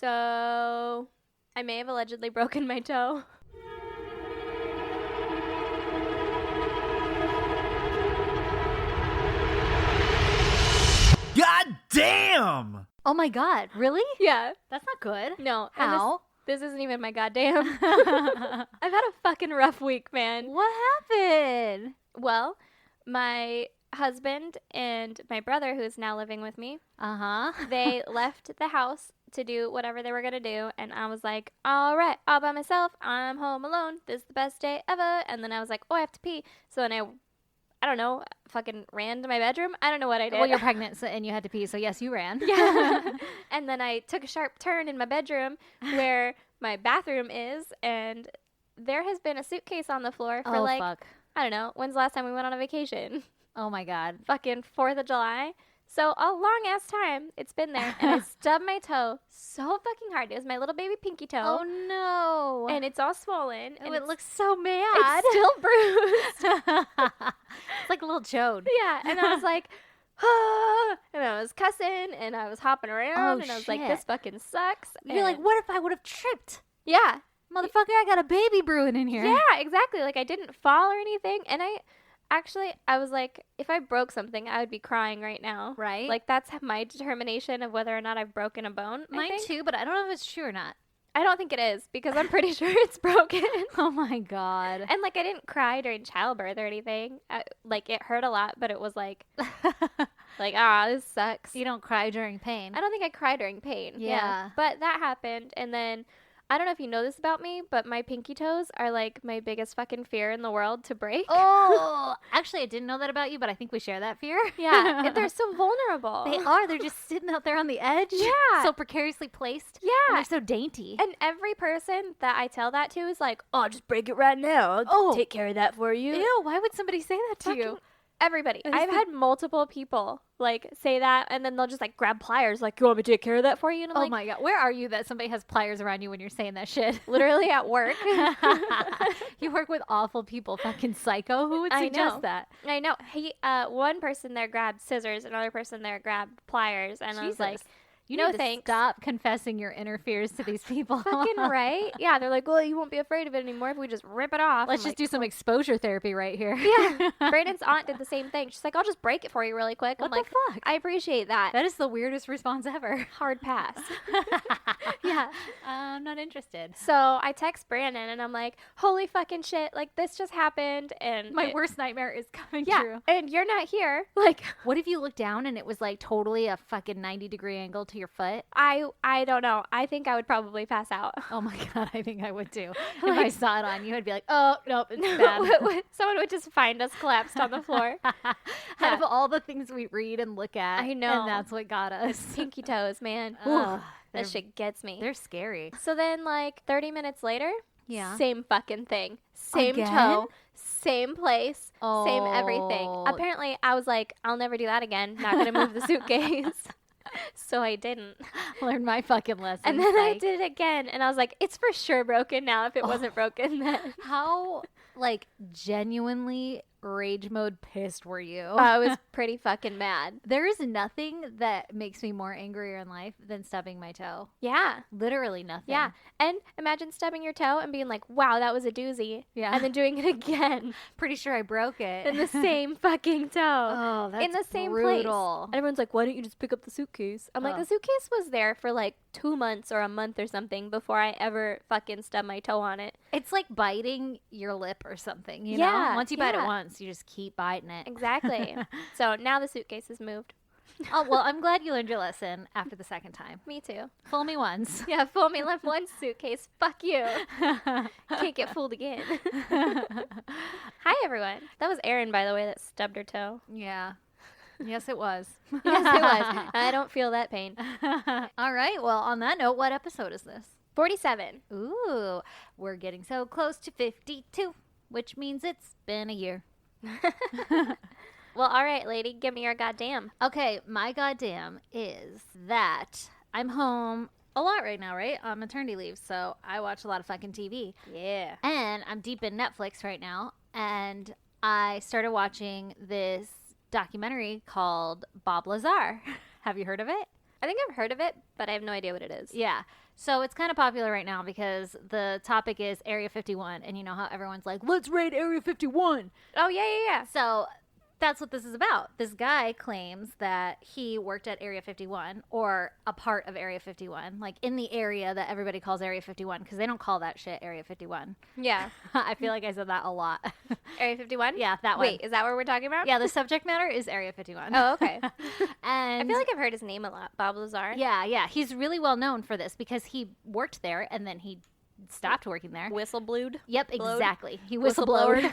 So, I may have allegedly broken my toe. God damn! Oh my God, really? Yeah. That's not good. No. How? This isn't even my goddamn. I've had a fucking rough week, man. What happened? Well, my husband and my brother, who is now living with me, they left the house to do whatever they were going to do. And I was like, all right, all by myself. I'm home alone. This is the best day ever. And then I was like, oh, I have to pee. So then I don't know, fucking ran to my bedroom. I don't know what I did. Well, you're pregnant and you had to pee, so yes, you ran. Yeah. And then I took a sharp turn in my bedroom where my bathroom is, and there has been a suitcase on the floor for Fuck. I don't know, when's the last time we went on a vacation? Oh my God. Fucking 4th of July. So a long ass time it's been there, and I stubbed my toe so fucking hard. It was my little baby pinky toe. Oh no. And it's all swollen. Oh, and it looks so mad. it's still bruised. It's like a little chode. Yeah. And I was like, ah, and I was cussing, and I was hopping around, and I was like, this fucking sucks. You're like, what if I would have tripped? Yeah. Motherfucker, I got a baby brewing in here. Yeah, exactly. Like, I didn't fall or anything. And I was like, if I broke something, I would be crying right now. Right. Like, that's my determination of whether or not I've broken a bone. Mine too, but I don't know if it's true or not. I don't think it is, because I'm pretty sure it's broken. Oh my God. And, like, I didn't cry during childbirth or anything. Like, it hurt a lot, but it was like, this sucks. You don't cry during pain. I don't think I cried during pain. Yeah. But that happened, and then I don't know if you know this about me, but my pinky toes are like my biggest fucking fear in the world to break. Oh, actually, I didn't know that about you, but I think we share that fear. Yeah, they're so vulnerable. They are. They're just sitting out there on the edge. Yeah. So precariously placed. Yeah. And they're so dainty. And every person that I tell that to is like, oh, just break it right now. I'll take care of that for you. Ew, why would somebody say that to you? Fucking everybody. I've had multiple people like say that, and then they'll just like grab pliers, like, you want me to take care of that for you? And I'm like, my God, where are you that somebody has pliers around you when you're saying that shit? literally at work. You work with awful people, fucking psycho. Who would suggest that? I know. One person there grabbed scissors, another person there grabbed pliers, and I was like, you no need to thanks. Stop confessing your inner fears to these people. Fucking right. Yeah, they're like, well, you won't be afraid of it anymore if we just rip it off. Let's just do some exposure therapy right here. Yeah. Brayden's aunt did the same thing. She's like, I'll just break it for you really quick. What I'm like, the fuck? I appreciate that. That is the weirdest response ever. Hard pass. Yeah. I'm not interested. So I text Brandon and I'm like, holy fucking shit, like this just happened, and my worst nightmare is coming yeah, true. and you're not here. Like, what if you looked down and it was like totally a fucking 90-degree angle to your foot? I don't know. I think I would probably pass out. Oh my God, I think I would too. Like, if I saw it on you, I'd be like, oh, nope, it's bad. Someone would just find us collapsed on the floor. Out of all the things we read and look at, I know. and that's what got us. Pinky toes, man. Ugh, that shit gets me. They're scary. So then, like, 30 minutes later, Yeah. same fucking thing. Same Again? toe, same place, same everything. Oh. Apparently, I was like, I'll never do that again. Not going to move the suitcase. So I didn't. Learn my fucking lesson. And then I did it again, and I was like, it's for sure broken now if it wasn't broken then. How, like, genuinely rage mode pissed were you? I was pretty fucking mad. There is nothing that makes me more angrier in life than stubbing my toe. Yeah. Literally nothing. Yeah. And imagine stubbing your toe and being like, wow, that was a doozy. Yeah. And then doing it again. Pretty sure I broke it. In the same fucking toe. Oh, that's in the same brutal. place. And everyone's like, why don't you just pick up the suitcase? I'm like, the suitcase was there for like 2 months or a month or something before I ever fucking stubbed my toe on it. It's like biting your lip or something, you Yeah, know? Once you bite it yeah. once, you just keep biting it. Exactly. So now the suitcase is moved. Oh, well, I'm glad you learned your lesson after the second time. Me too. Fool me once. Yeah, fool me left one suitcase. Fuck you. Can't get fooled again. Hi, everyone. That was Erin, by the way, that stubbed her toe. Yeah. Yes, it was. Yes, it was. I don't feel that pain. All right. Well, on that note, what episode is this? 47. Ooh, we're getting so close to 52, which means it's been a year. Well, all right, lady. Give me your goddamn. Okay, my goddamn is that I'm home a lot right now, right? On maternity leave, so I watch a lot of fucking TV. Yeah. And I'm deep in Netflix right now, and I started watching this documentary called Bob Lazar. Have you heard of it? I think I've heard of it, but I have no idea what it is. Yeah. So it's kind of popular right now because the topic is Area 51. And you know how everyone's like, let's raid Area 51. Oh, yeah. So that's what this is about. This guy claims that he worked at Area 51 or a part of Area 51, like in the area that everybody calls Area 51 because they don't call that shit Area 51. Yeah. I feel like I said that a lot. Area 51? Yeah, that one. Wait, is that what we're talking about? Yeah, the subject matter is Area 51. Oh, okay. And I feel like I've heard his name a lot, Bob Lazar. Yeah. He's really well known for this because he worked there and then he stopped working there. Whistleblowed? Yep, Blowed? exactly. He Whistleblowed. whistleblowed.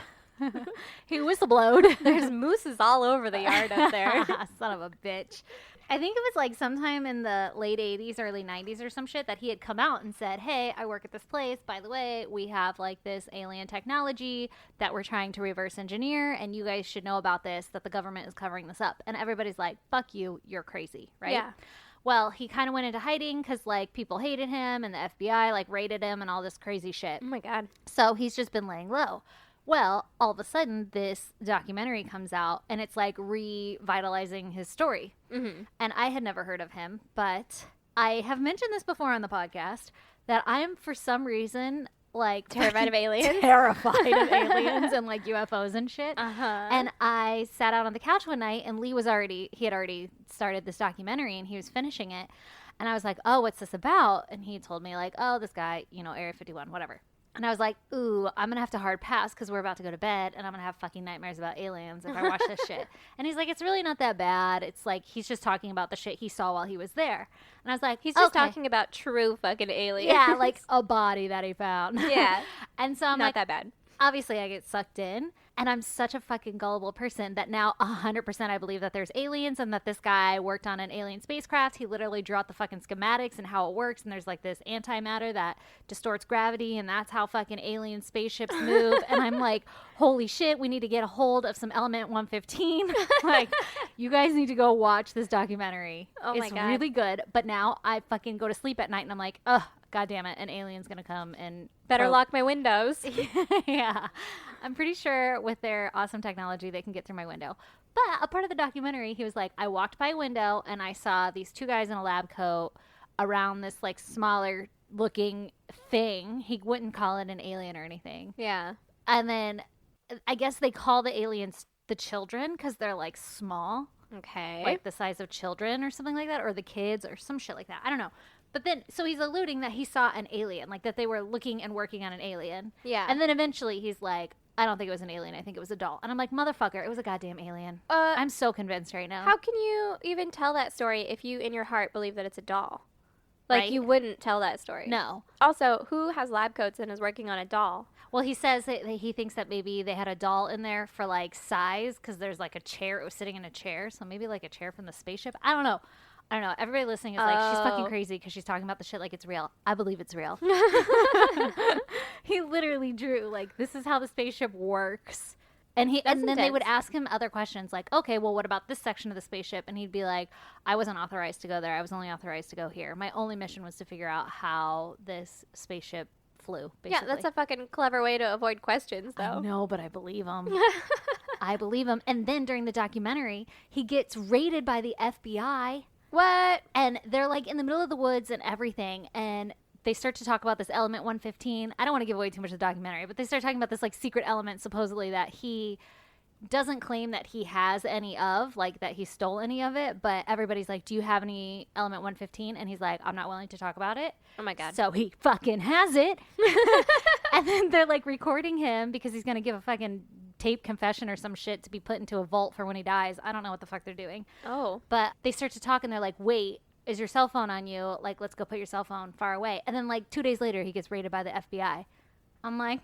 He whistleblowed. There's mooses all over the yard up there. Son of a bitch. I think it was like sometime in the late 80s, early 90s or some shit that he had come out and said, hey, I work at this place. By the way, we have like this alien technology that we're trying to reverse engineer. And you guys should know about this, that the government is covering this up. And everybody's like, fuck you. You're crazy. Right? Yeah. Well, he kind of went into hiding because like people hated him and the FBI like raided him and all this crazy shit. Oh my God. So he's just been laying low. Well, all of a sudden, this documentary comes out, and it's, like, revitalizing his story. Mm-hmm. And I had never heard of him, but I have mentioned this before on the podcast, that I am, for some reason, like... Terrified of aliens? Terrified of aliens and, like, UFOs and shit. Uh-huh. And I sat out on the couch one night, and Lee he had already started this documentary, and he was finishing it. And I was like, oh, what's this about? And he told me, like, oh, this guy, Area 51, whatever. And I was like, ooh, I'm going to have to hard pass because we're about to go to bed and I'm going to have fucking nightmares about aliens if I watch this shit. And he's like, it's really not that bad. It's like he's just talking about the shit he saw while he was there. And I was like, he's just talking about true fucking aliens. Yeah, like a body that he found. Yeah. And so I'm not like, that bad. Obviously, I get sucked in. And I'm such a fucking gullible person that now 100% I believe that there's aliens and that this guy worked on an alien spacecraft. He literally drew out the fucking schematics and how it works. And there's like this antimatter that distorts gravity. And that's how fucking alien spaceships move. And I'm like, holy shit, we need to get a hold of some Element 115. Like, you guys need to go watch this documentary. Oh my God. It's really good. But now I fucking go to sleep at night and I'm like, ugh. God damn it, an alien's gonna come and... Better lock my windows. Yeah. I'm pretty sure with their awesome technology, they can get through my window. But a part of the documentary, he was like, I walked by a window and I saw these two guys in a lab coat around this, like, smaller looking thing. He wouldn't call it an alien or anything. Yeah. And then I guess they call the aliens the children because they're, like, small. Okay. Like the size of children or something like that, or the kids or some shit like that. I don't know. But then, so he's alluding that he saw an alien, like that they were looking and working on an alien. Yeah. And then eventually he's like, I don't think it was an alien. I think it was a doll. And I'm like, motherfucker, it was a goddamn alien. I'm so convinced right now. How can you even tell that story if you, in your heart, believe that it's a doll? Like, Right? you wouldn't tell that story. No. Also, who has lab coats and is working on a doll? Well, he says that he thinks that maybe they had a doll in there for, like, size, because there's, like, a chair. It was sitting in a chair, so maybe, like, a chair from the spaceship. I don't know. Everybody listening is like, she's fucking crazy because she's talking about the shit like it's real. I believe it's real. He literally drew, like, this is how the spaceship works. And then they would ask him other questions like, okay, well, what about this section of the spaceship? And he'd be like, I wasn't authorized to go there. I was only authorized to go here. My only mission was to figure out how this spaceship flew, basically. Yeah, that's a fucking clever way to avoid questions, though. I know, but I believe him. I believe him. And then during the documentary, he gets raided by the FBI. What? And they're like in the middle of the woods and everything. And they start to talk about this Element 115. I don't want to give away too much of the documentary, but they start talking about this like secret element supposedly that he doesn't claim that he has any of, like that he stole any of it. But everybody's like, do you have any Element 115? And he's like, I'm not willing to talk about it. Oh my God. So he fucking has it. And then they're like recording him because he's going to give a fucking tape confession or some shit to be put into a vault for when he dies. I don't know what the fuck they're doing. Oh. But they start to talk and they're like, wait, is your cell phone on you? Like, let's go put your cell phone far away. And then like 2 days later, he gets raided by the FBI. I'm like,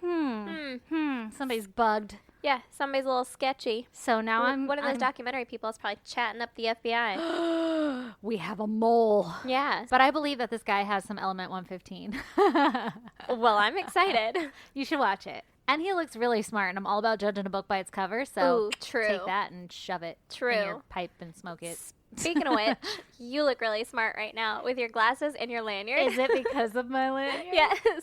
somebody's bugged. Yeah, somebody's a little sketchy. So now one of those documentary people is probably chatting up the FBI. We have a mole. Yeah. But I believe that this guy has some Element 115. Well, I'm excited. You should watch it. And he looks really smart, and I'm all about judging a book by its cover, so Ooh, true. take that and shove it in your pipe and smoke it. Speaking of which, you look really smart right now with your glasses and your lanyard. Is it because of my lanyard? Yes.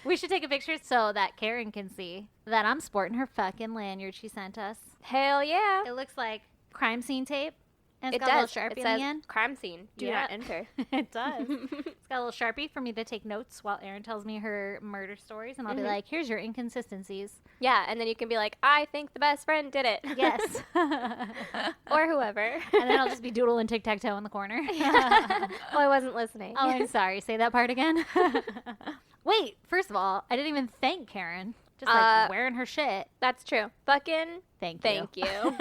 We should take a picture so that Karen can see that I'm sporting her fucking lanyard she sent us. Hell yeah. It looks like crime scene tape. And it's It got does. a little Sharpie It in says the end. crime scene. Do not enter. It does. It's got a little Sharpie for me to take notes while Erin tells me her murder stories. And I'll be like, here's your inconsistencies. Yeah, and then you can be like, I think the best friend did it. Yes. Or whoever. And then I'll just be doodling tic-tac-toe in the corner. Oh, I wasn't listening. Oh, I'm sorry. Say that part again. Wait, first of all, I didn't even thank Karen. Just like wearing her shit. That's true. Fucking Thank you.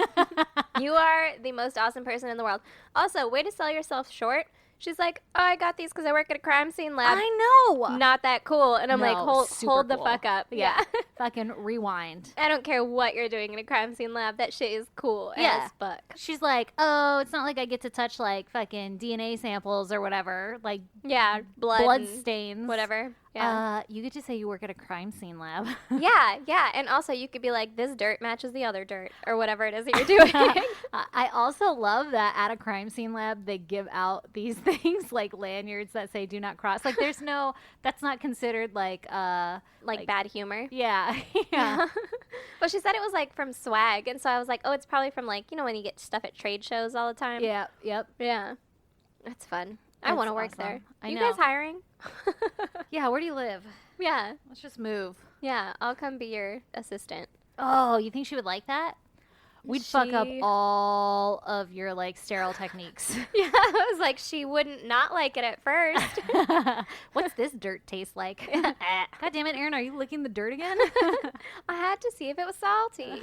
You are the most awesome person in the world. Also, way to sell yourself short. She's like, oh, I got these because I work at a crime scene lab. I know. Not that cool. And I'm like, hold the cool. fuck up. Yeah. Fucking rewind. I don't care what you're doing in a crime scene lab. That shit is cool as fuck. She's like, oh, it's not like I get to touch like fucking DNA samples or whatever. Like, yeah, blood stains. Whatever. Yeah. You get to say you work at a crime scene lab. Yeah. And also you could be like, this dirt matches the other dirt or whatever it is that you're doing. I also love that at a crime scene lab, they give out these things like lanyards that say do not cross. Like there's no, that's not considered like bad humor. Yeah. Well, she said it was like from swag. And so I was like, oh, it's probably from like, you know, when you get stuff at trade shows all the time. Yeah. Yep. Yeah. That's fun. I That's want to work awesome. there. I know. You guys hiring? Yeah. Where do you live? Yeah. Let's just move. Yeah. I'll come be your assistant. Oh, you think she would like that? We'd fuck up all of your like sterile techniques. Yeah, I was like, she wouldn't not like it at first. What's this dirt taste like? God damn it, Erin, are you licking the dirt again? I had to see if it was salty.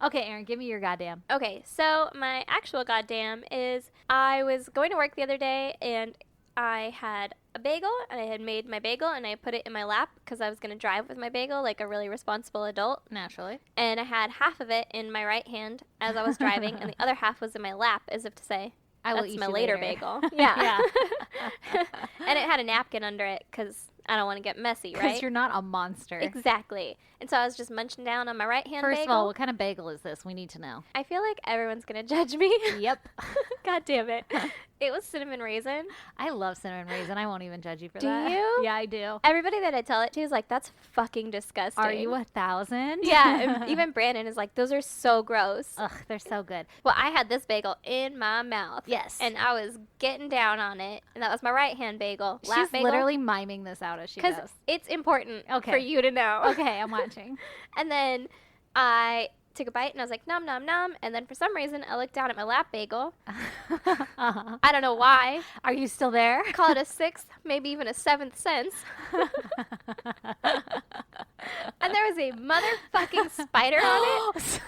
Okay, Erin, give me your goddamn. Okay, so my actual goddamn is I was going to work the other day and I had a bagel and I had made my bagel and I put it in my lap because I was going to drive with my bagel like a really responsible adult. Naturally. And I had half of it in my right hand as I was driving and the other half was in my lap as if to say, I will that's eat my you later later. bagel. Yeah. And it had a napkin under it because I don't want to get messy, right? Because you're not a monster. Exactly. And so I was just munching down on my right hand bagel. First of all, what kind of bagel is this? We need to know. I feel like everyone's going to judge me. Yep. God damn it. It was cinnamon raisin. I love cinnamon raisin. I won't even judge you for Do that. you? Yeah, I do. Everybody that I tell it to is like, that's fucking disgusting. Are you 1,000? Yeah. And even Brandon is like, those are so gross. Ugh, they're so good. Well, I had this bagel in my mouth. Yes. And I was getting down on it. And that was my right hand bagel. She's bagel. literally miming this out as she goes. Because it's important Okay. for you to know. Okay, I'm watching. And then I took a bite and I was like, nom, nom, nom. And then for some reason, I looked down at my lap bagel. Uh-huh. I don't know why. Are you still there? Call it a sixth, maybe even a seventh sense. And there was a motherfucking spider on it.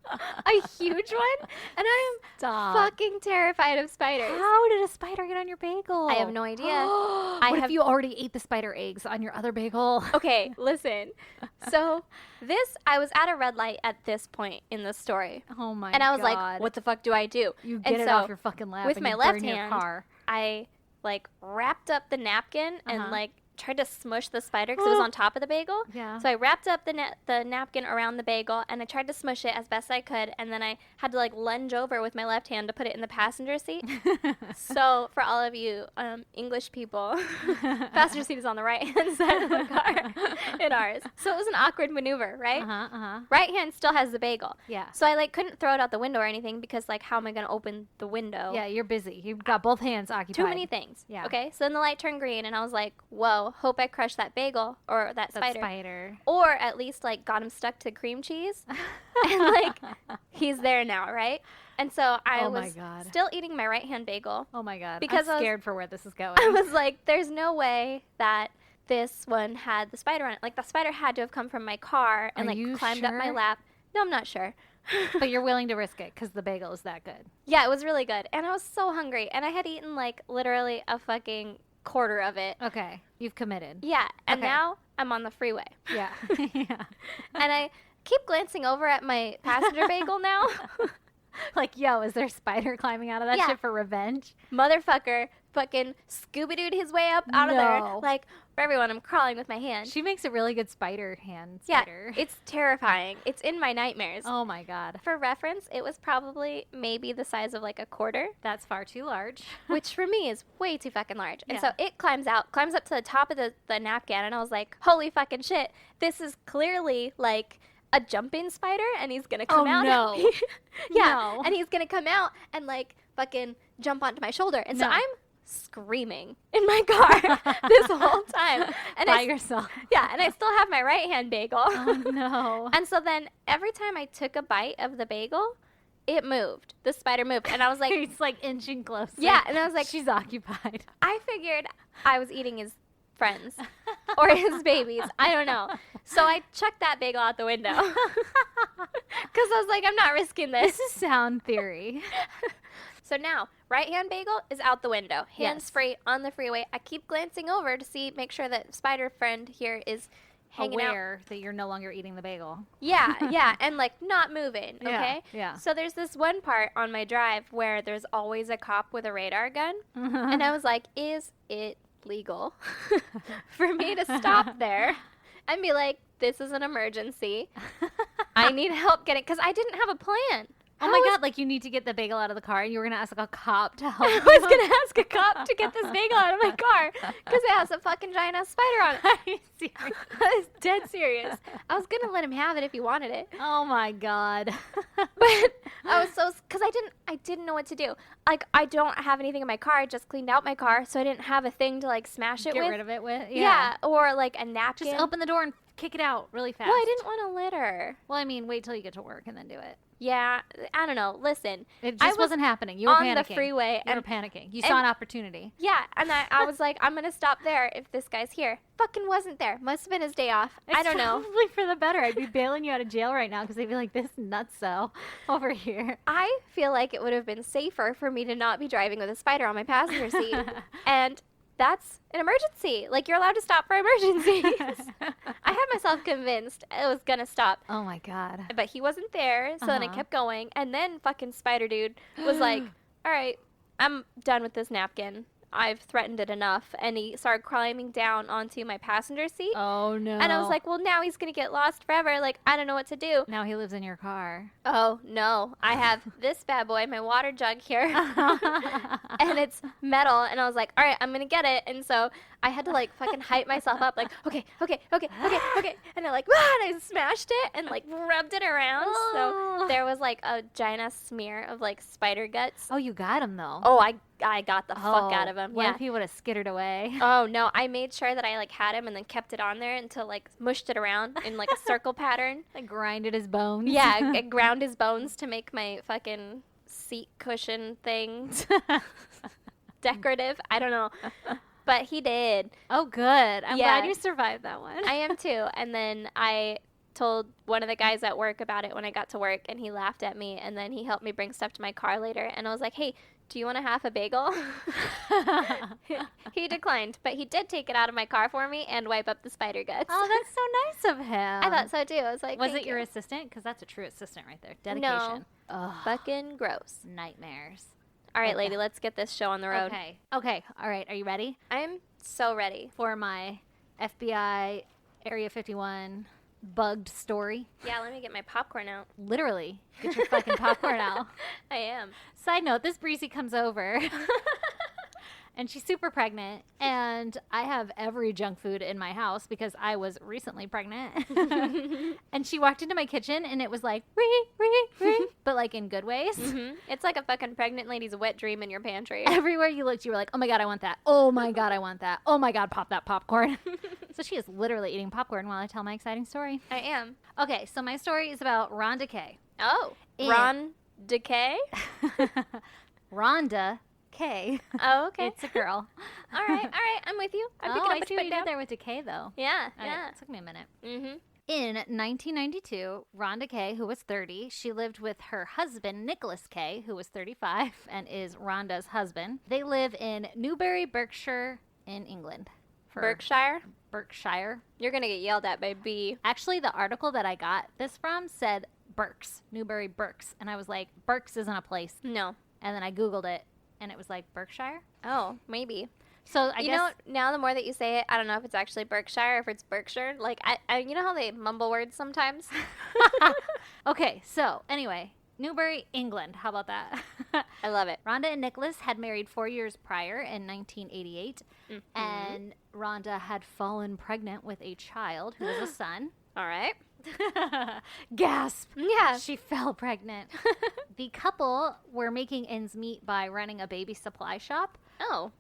A huge one. And I am Stop. fucking terrified of spiders. How did a spider get on your bagel? I have no idea. What if you already ate the spider eggs on your other bagel? Okay, listen. So I was at a red light at this point in the story. Oh my god. And I was like, what the fuck do I do? You get and it so off your fucking lap with and my you left burn your hand, car. I like wrapped up the napkin and Uh-huh. like tried to smush the spider because it was on top of the bagel. Yeah. So I wrapped up the napkin around the bagel and I tried to smush it as best I could. And then I had to like lunge over with my left hand to put it in the passenger seat. So for all of you English people, passenger seat is on the right hand side of the car in ours. So it was an awkward maneuver, right? Right hand still has the bagel. Yeah. So I like couldn't throw it out the window or anything because like how am I going to open the window? Yeah, you're busy. You've got both hands occupied. Too many things. Yeah. Okay. So then the light turned green and I was like, whoa, hope I crushed that bagel or that spider. Or at least like got him stuck to cream cheese. And like he's there now, right? And so I was still eating my right hand bagel. Oh my god. Because I'm scared for where this is going. I was like, there's no way that this one had the spider on it. Like the spider had to have come from my car and like climbed up my lap. No, I'm not sure. But you're willing to risk it because the bagel is that good. Yeah, it was really good. And I was so hungry. And I had eaten like literally a fucking quarter of it. Okay. You've committed. Yeah. And Okay. now I'm on the freeway. Yeah. Yeah. And I keep glancing over at my passenger bagel now. Like, yo, is there a spider climbing out of that Yeah. shit for revenge? Motherfucker fucking Scooby-Dooed his way up out of there. No. Like, for everyone, I'm crawling with my hand. She makes a really good spider hand Yeah, spider. it's terrifying. It's in my nightmares. Oh my god. For reference, it was probably maybe the size of like a quarter, That's far too large. which for me is way too fucking large. And Yeah. so it climbs up to the top of the napkin, and I was like, holy fucking shit, this is clearly like a jumping spider, and he's gonna come out. No. Yeah, and he's gonna come out and like fucking jump onto my shoulder, and so I'm screaming in my car this whole time, and by yourself. Yeah, and I still have my right hand bagel. Oh no! And so then every time I took a bite of the bagel, it moved. The spider moved, and I was like, it's like inching closer. Yeah, and I was like, she's occupied. I figured I was eating his friends or his babies. I don't know. So I chucked that bagel out the window because I was like, I'm not risking this. This is sound theory. So now, right-hand bagel is out the window. Hands free on the freeway. I keep glancing over to make sure that spider friend here is hanging aware that you're no longer eating the bagel. Yeah, and like not moving, okay? Yeah. So there's this one part on my drive where there's always a cop with a radar gun. And I was like, is it legal for me to stop there and be like, this is an emergency. I need help getting, because I didn't have a plan. Oh my God, like you need to get the bagel out of the car and you were going to ask a cop to help you. I was going to ask a cop to get this bagel out of my car because it has a fucking giant ass spider on it. Are you serious? I was dead serious. I was going to let him have it if he wanted it. Oh my God. But I was because I didn't know what to do. Like, I don't have anything in my car. I just cleaned out my car, so I didn't have a thing to like smash it with. Get rid of it with? Yeah, or like a napkin. Just open the door and kick it out really fast. Well, I didn't want to litter. Well, I mean, wait till you get to work and then do it. Yeah, I don't know. Listen, it just wasn't happening. You were on panicking. The freeway. You were panicking. You saw an opportunity. Yeah, and I was like, I'm gonna stop there if this guy's here. Fucking wasn't there. Must have been his day off. I don't know. Probably for the better. I'd be bailing you out of jail right now because they'd be like, this nutso over here. I feel like it would have been safer for me to not be driving with a spider on my passenger seat, and that's an emergency. Like, you're allowed to stop for emergencies. I had myself convinced it was gonna stop. Oh my God. But he wasn't there, so then I kept going. And then fucking spider dude was like, all right, I'm done with this napkin. I've threatened it enough. And he started climbing down onto my passenger seat. Oh no. And I was like, well, now he's gonna get lost forever. Like, I don't know what to do. Now he lives in your car. Oh no, I have this bad boy, my water jug here, and it's metal. And I was like, all right, I'm gonna get it. And so I had to like fucking hype myself up, like, okay. And I like, and I smashed it and like rubbed it around. So there was like a giant ass smear of like spider guts. Oh, you got him though. Oh, I got the fuck out of him. What if he would have skittered away? Oh no, I made sure that I like had him and then kept it on there until like mushed it around in like a circle pattern. Like grinded his bones. Yeah, I ground his bones to make my fucking seat cushion thing decorative. I don't know. But he did. Oh, good. I'm glad you survived that one. I am too. And then I told one of the guys at work about it when I got to work, and he laughed at me, and then he helped me bring stuff to my car later. And I was like, hey, do you want a half a bagel? He declined, but he did take it out of my car for me and wipe up the spider guts. Oh, that's so nice of him. I thought so too. I was like, was it your assistant? Because that's a true assistant right there. Dedication. No. Fucking gross. Nightmares. All right, lady, let's get this show on the road. Okay. All right. Are you ready? I'm so ready. For my FBI Area 51 bugged story. Yeah, let me get my popcorn out. Literally. Get your fucking popcorn out. I am. Side note, this breezy comes over. And she's super pregnant, and I have every junk food in my house because I was recently pregnant. And she walked into my kitchen, and it was like, ree, but like in good ways. Mm-hmm. It's like a fucking pregnant lady's wet dream in your pantry. Everywhere you looked, you were like, oh my God, I want that. Oh my God, I want that. Oh my God, pop that popcorn. So she is literally eating popcorn while I tell my exciting story. I am. Okay, so my story is about Rhonda Kay. Oh, Ron Decay? Rhonda Kay. Oh, okay. It's a girl. All right. I'm with you. I'm picking up what you put down there with Decay, though. Yeah. It took me a minute. Mm-hmm. In 1992, Rhonda Kay, who was 30, she lived with her husband, Nicholas Kay, who was 35 and is Rhonda's husband. They live in Newbury, Berkshire, in England. Berkshire? Berkshire. You're going to get yelled at by B. Actually, the article that I got this from said Berks, Newbury Berks. And I was like, Berks isn't a place. No. And then I Googled it, and it was like Berkshire. Oh, maybe. So I guess, you know, now the more that you say it, I don't know if it's actually Berkshire or if it's Berkshire. Like, I you know how they mumble words sometimes? Okay, so anyway, Newbury, England. How about that? I love it. Rhonda and Nicholas had married 4 years prior in 1988, and Rhonda had fallen pregnant with a child who was a son. All right. Gasp. Yeah. She fell pregnant. The couple were making ends meet by running a baby supply shop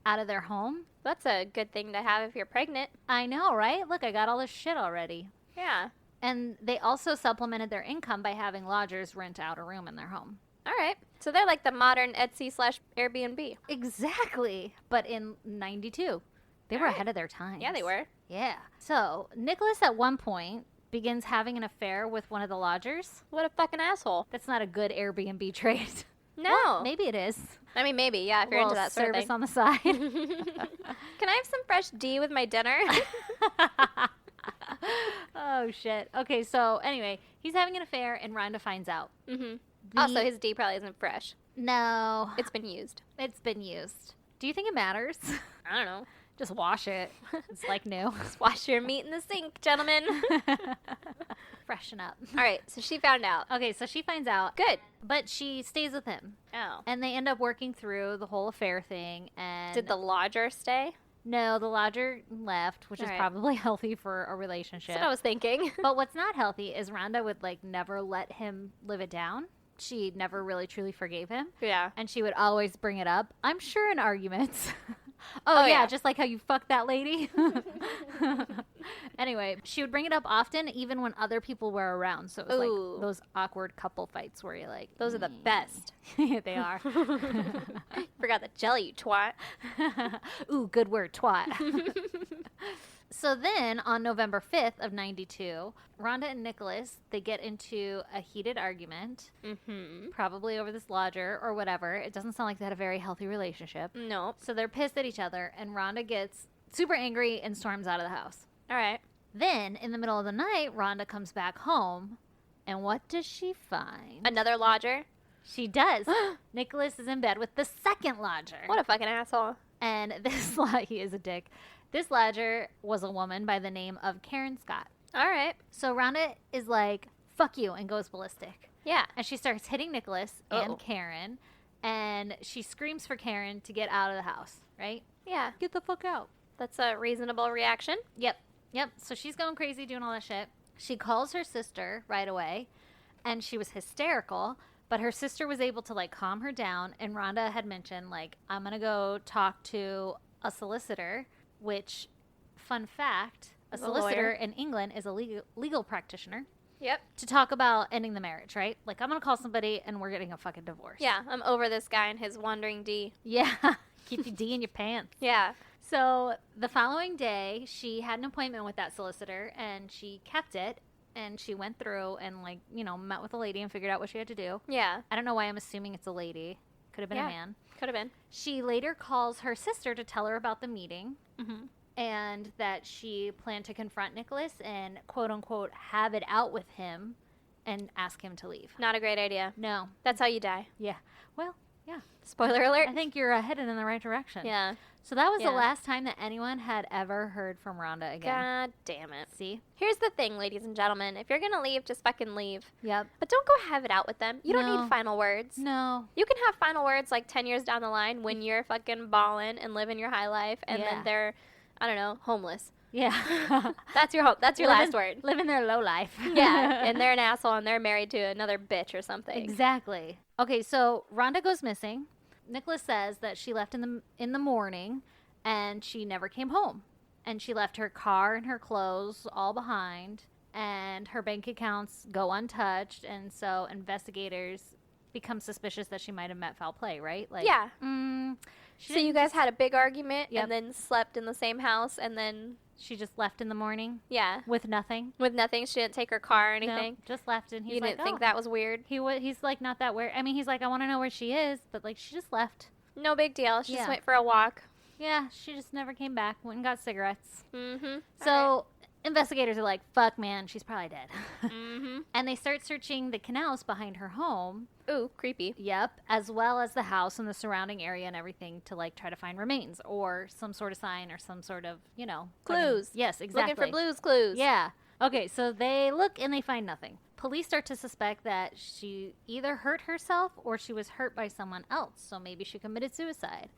out of their home. That's a good thing to have if you're pregnant. I know, right? Look, I got all this shit already. Yeah. And they also supplemented their income by having lodgers rent out a room in their home. All right. So they're like the modern Etsy/Airbnb. Exactly. But in 92. They were ahead of their time. Yeah, they were. Yeah. So Nicholas at one point begins having an affair with one of the lodgers. What a fucking asshole. That's not a good Airbnb trade. No. Well, maybe it is. I mean, maybe, yeah, if you're into that sort of service thing. on the side. Can I have some fresh D with my dinner? Oh, shit. Okay, so anyway, he's having an affair and Rhonda finds out. Mm-hmm. Also, his D probably isn't fresh. No. It's been used. It's been used. Do you think it matters? I don't know. Just wash it. It's like new. Just wash your meat in the sink, gentlemen. Freshen up. All right, so she found out. Okay, so she finds out. Good. But she stays with him. Oh. And they end up working through the whole affair thing. And Did the lodger stay? No, the lodger left, which is Right. probably healthy for a relationship. That's what I was thinking. But what's not healthy is Rhonda would like never let him live it down. She never really truly forgave him. Yeah. And she would always bring it up, I'm sure in arguments. Oh, yeah, just like how you fucked that lady. Anyway, she would bring it up often, even when other people were around. So it was like those awkward couple fights where you're like, Those are the best. They are. Forgot the jelly, you twat. Ooh, good word, twat. So then, on November 5th of 92, Rhonda and Nicholas, they get into a heated argument, probably over this lodger or whatever. It doesn't sound like they had a very healthy relationship. Nope. So they're pissed at each other, and Rhonda gets super angry and storms out of the house. All right. Then, in the middle of the night, Rhonda comes back home, and what does she find? Another lodger? She does. Nicholas is in bed with the second lodger. What a fucking asshole. And this, he is a dick. This lodger was a woman by the name of Karen Scott. All right. So Rhonda is like, fuck you, and goes ballistic. Yeah. And she starts hitting Nicholas and Karen, and she screams for Karen to get out of the house, right? Yeah. Get the fuck out. That's a reasonable reaction. Yep. So she's going crazy doing all that shit. She calls her sister right away, and she was hysterical, but her sister was able to, like, calm her down, and Rhonda had mentioned, like, I'm going to go talk to a solicitor, which, fun fact, a solicitor in England is a legal practitioner. Yep. To talk about ending the marriage, right? Like, I'm going to call somebody, and we're getting a fucking divorce. Yeah, I'm over this guy and his wandering D. Yeah. Keep your D in your pants. Yeah. So the following day, she had an appointment with that solicitor, and she kept it, and she went through and, like, you know, met with a lady and figured out what she had to do. Yeah. I don't know why I'm assuming it's a lady. Could have been a man. Could have been. She later calls her sister to tell her about the meeting, and that she planned to confront Nicholas and, quote-unquote, have it out with him and ask him to leave. Not a great idea. No. That's how you die. Yeah. Well, yeah. Spoiler alert. I think you're headed in the right direction. Yeah. So that was the last time that anyone had ever heard from Rhonda again. God damn it. See? Here's the thing, ladies and gentlemen. If you're going to leave, just fucking leave. Yep. But don't go have it out with them. You don't need final words. No. You can have final words like 10 years down the line when you're fucking balling and living your high life and then they're, I don't know, homeless. Yeah. That's your hope. That's your last word. Living their low life. Yeah. And they're an asshole and they're married to another bitch or something. Exactly. Okay, so Rhonda goes missing. Nicholas says that she left in the morning and she never came home. And she left her car and her clothes all behind, and her bank accounts go untouched, and so investigators become suspicious that she might have met foul play, right? Like, yeah. So you guys had a big argument and then slept in the same house and then... She just left in the morning? Yeah. With nothing? With nothing? She didn't take her car or anything? No, just left, and he's you like, didn't think that was weird? He's like, not that weird. I mean, he's like, I want to know where she is, but like, she just left. No big deal. She just went for a walk. Yeah, she just never came back. Went and got cigarettes. Mm-hmm. So investigators are like, fuck, man, she's probably dead. Mm-hmm. And they start searching the canals behind her home. Ooh, creepy. Yep, as well as the house and the surrounding area and everything to, like, try to find remains or some sort of sign or some sort of, you know. Clues. Yes, exactly. Looking for Blue's Clues. Yeah. Okay, so they look and they find nothing. Police start to suspect that she either hurt herself or she was hurt by someone else, so maybe she committed suicide.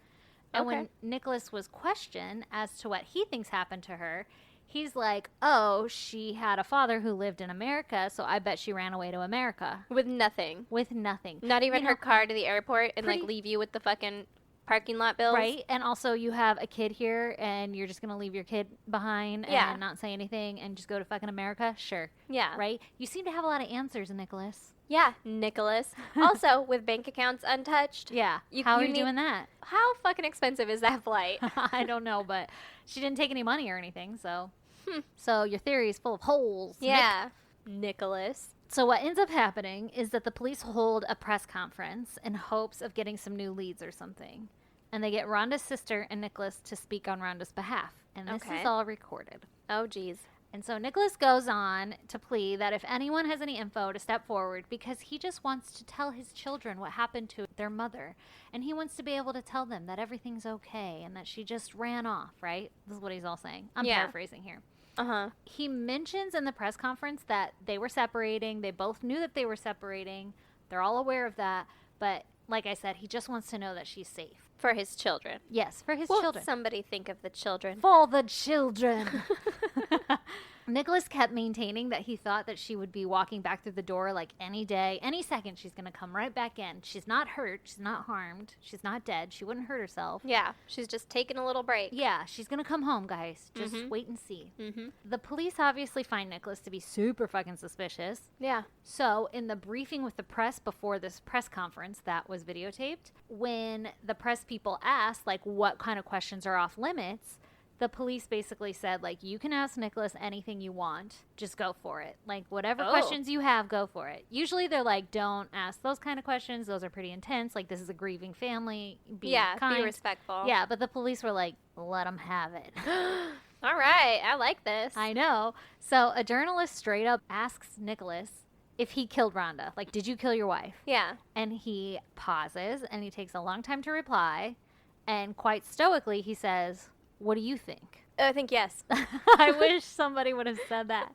And when Nicholas was questioned as to what he thinks happened to her, He's like, oh, she had a father who lived in America, so I bet she ran away to America. With nothing. With nothing. Not even her car to the airport and, like, leave you with the fucking parking lot bills. Right? And also you have a kid here and you're just going to leave your kid behind and not say anything and just go to fucking America? Sure. Yeah. Right? You seem to have a lot of answers, Nicholas. Yeah, Nicholas. Also, with bank accounts untouched. Yeah. How are you doing that? How fucking expensive is that flight? I don't know, but she didn't take any money or anything, so. So your theory is full of holes. Yeah. Nicholas. So what ends up happening is that the police hold a press conference in hopes of getting some new leads or something. And they get Rhonda's sister and Nicholas to speak on Rhonda's behalf. And this is all recorded. Oh, geez. And so Nicholas goes on to plead that if anyone has any info to step forward because he just wants to tell his children what happened to their mother. And he wants to be able to tell them that everything's okay and that she just ran off, right? This is what he's all saying. I'm paraphrasing here. Uh-huh. He mentions in the press conference that they were separating. They both knew that they were separating. They're all aware of that. But like I said, he just wants to know that she's safe. For his children. Yes, for his Won't children. Somebody think of the children. For the children. Nicholas kept maintaining that he thought that she would be walking back through the door like any day, any second she's going to come right back in. She's not hurt. She's not harmed. She's not dead. She wouldn't hurt herself. Yeah, she's just taking a little break. Yeah, she's going to come home, guys. Just wait and see. The police obviously find Nicholas to be super fucking suspicious. Yeah. So in the briefing with the press before this press conference that was videotaped, when the press people asked, like, what kind of questions are off limits, the police basically said, like, you can ask Nicholas anything you want. Just go for it. Like, whatever questions you have, go for it. Usually they're like, don't ask those kind of questions. Those are pretty intense. Like, this is a grieving family. Be kind. Be respectful. Yeah, but the police were like, let them have it. All right. I like this. I know. So a journalist straight up asks Nicholas if he killed Rhonda. Like, did you kill your wife? Yeah. And he pauses, and he takes a long time to reply. And quite stoically, he says, what do you think? I think yes. I wish somebody would have said that.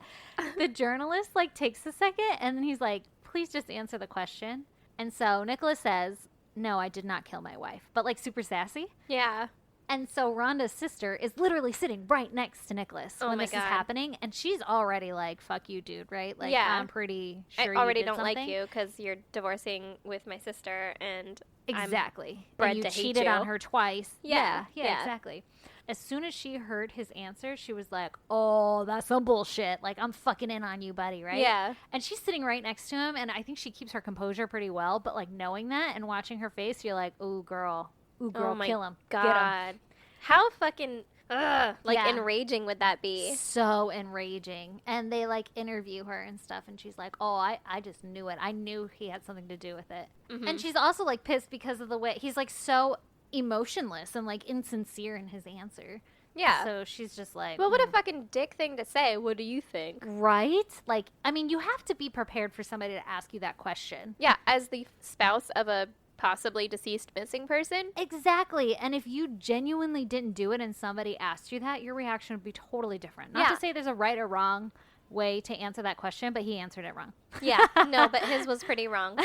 The journalist, like, takes a second, and then he's like, please just answer the question. And so Nicholas says, no, I did not kill my wife. But, like, super sassy. Yeah. And so Rhonda's sister is literally sitting right next to Nicholas when this is happening. And she's already like, fuck you, dude, right? Like, I'm pretty sure I already you did don't something. like you because you're divorcing with my sister and exactly. I'm bred and you to hate cheated you. on her twice. Yeah. Exactly. As soon as she heard his answer, she was like, oh, that's some bullshit. Like, I'm fucking in on you, buddy, right? Yeah. And she's sitting right next to him, and I think she keeps her composure pretty well. But, like, knowing that and watching her face, you're like, ooh, girl, Oh my kill him. God. Get him. How fucking, enraging would that be? So enraging. And they, like, interview her and stuff, and she's like, oh, I just knew it. I knew he had something to do with it. And she's also, like, pissed because of the way he's, like, so emotionless and, like, insincere in his answer. Yeah. So she's just like, well, what a fucking dick thing to say. What do you think? Right? Like, I mean, you have to be prepared for somebody to ask you that question. Yeah, as the spouse of a possibly deceased missing person. Exactly. And if you genuinely didn't do it and somebody asked you that, your reaction would be totally different. Not to say there's a right or wrong way to answer that question, but he answered it wrong. Yeah. No, but his was pretty wrong.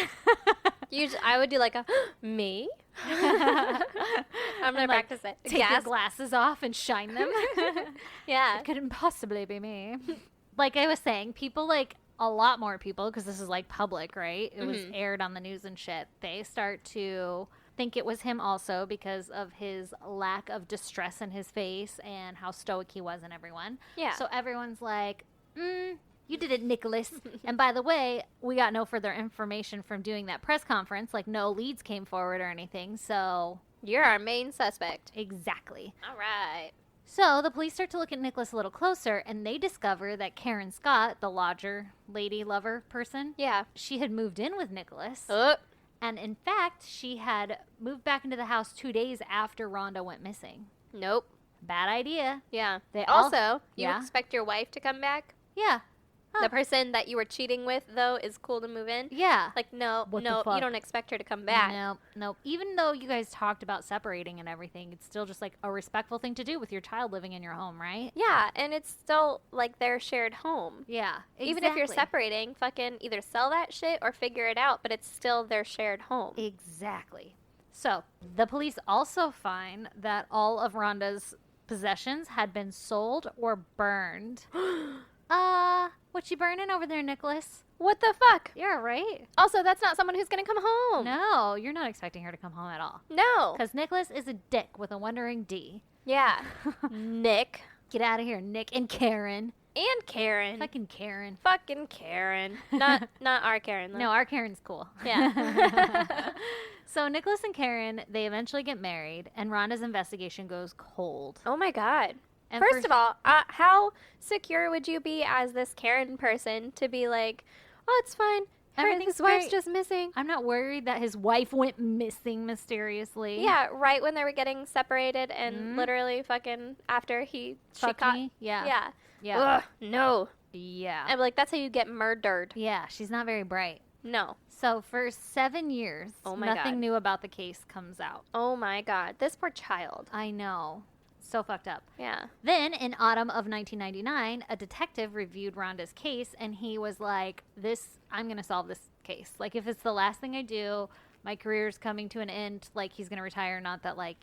I would do like a, me? I'm going to practice it. Take your glasses off and shine them. Yeah. It couldn't possibly be me. Like I was saying, people like, a lot more people, because this is like public, right? It was aired on the news and shit. They start to think it was him also because of his lack of distress in his face and how stoic he was in everyone. Yeah. So everyone's like, you did it, Nicholas. And by the way, we got no further information from doing that press conference. Like, no leads came forward or anything. So you're our main suspect. Exactly. All right. So the police start to look at Nicholas a little closer, and they discover that Karen Scott, the lodger, lady lover person, she had moved in with Nicholas. And in fact, she had moved back into the house 2 days after Rhonda went missing. Nope. Bad idea. Yeah. You expect your wife to come back? Yeah. The person that you were cheating with, though, is cool to move in? Yeah. Like, no, you don't expect her to come back. No. Even though you guys talked about separating and everything, it's still just, like, a respectful thing to do with your child living in your home, right? Yeah, and it's still, like, their shared home. Yeah, exactly. Even if you're separating, fucking either sell that shit or figure it out, but it's still their shared home. Exactly. So, the police also find that all of Rhonda's possessions had been sold or burned. What you burning over there, Nicholas? What the fuck? You're all right. Also, that's not someone who's going to come home. No, you're not expecting her to come home at all. No. Because Nicholas is a dick with a wondering D. Yeah. Nick. Get out of here, Nick and Karen. And Karen. Fucking Karen. Fucking Karen. Not our Karen, though. No, our Karen's cool. Yeah. So Nicholas and Karen, they eventually get married, and Rhonda's investigation goes cold. Oh, my God. And First of all, how secure would you be as this Karen person to be like, oh, it's fine. His wife's just missing. I'm not worried that his wife went missing mysteriously. Yeah, right when they were getting separated and literally fucking after she caught me. Yeah. Yeah. Yeah. Ugh, no. Yeah. I'm like, that's how you get murdered. Yeah, she's not very bright. No. So for 7 years, nothing God. New about the case comes out. Oh my God. This poor child. I know. So fucked up. Yeah. Then, in autumn of 1999, a detective reviewed Rhonda's case, and he was like, I'm going to solve this case. Like, if it's the last thing I do, my career's coming to an end, like, he's going to retire. Not that, like,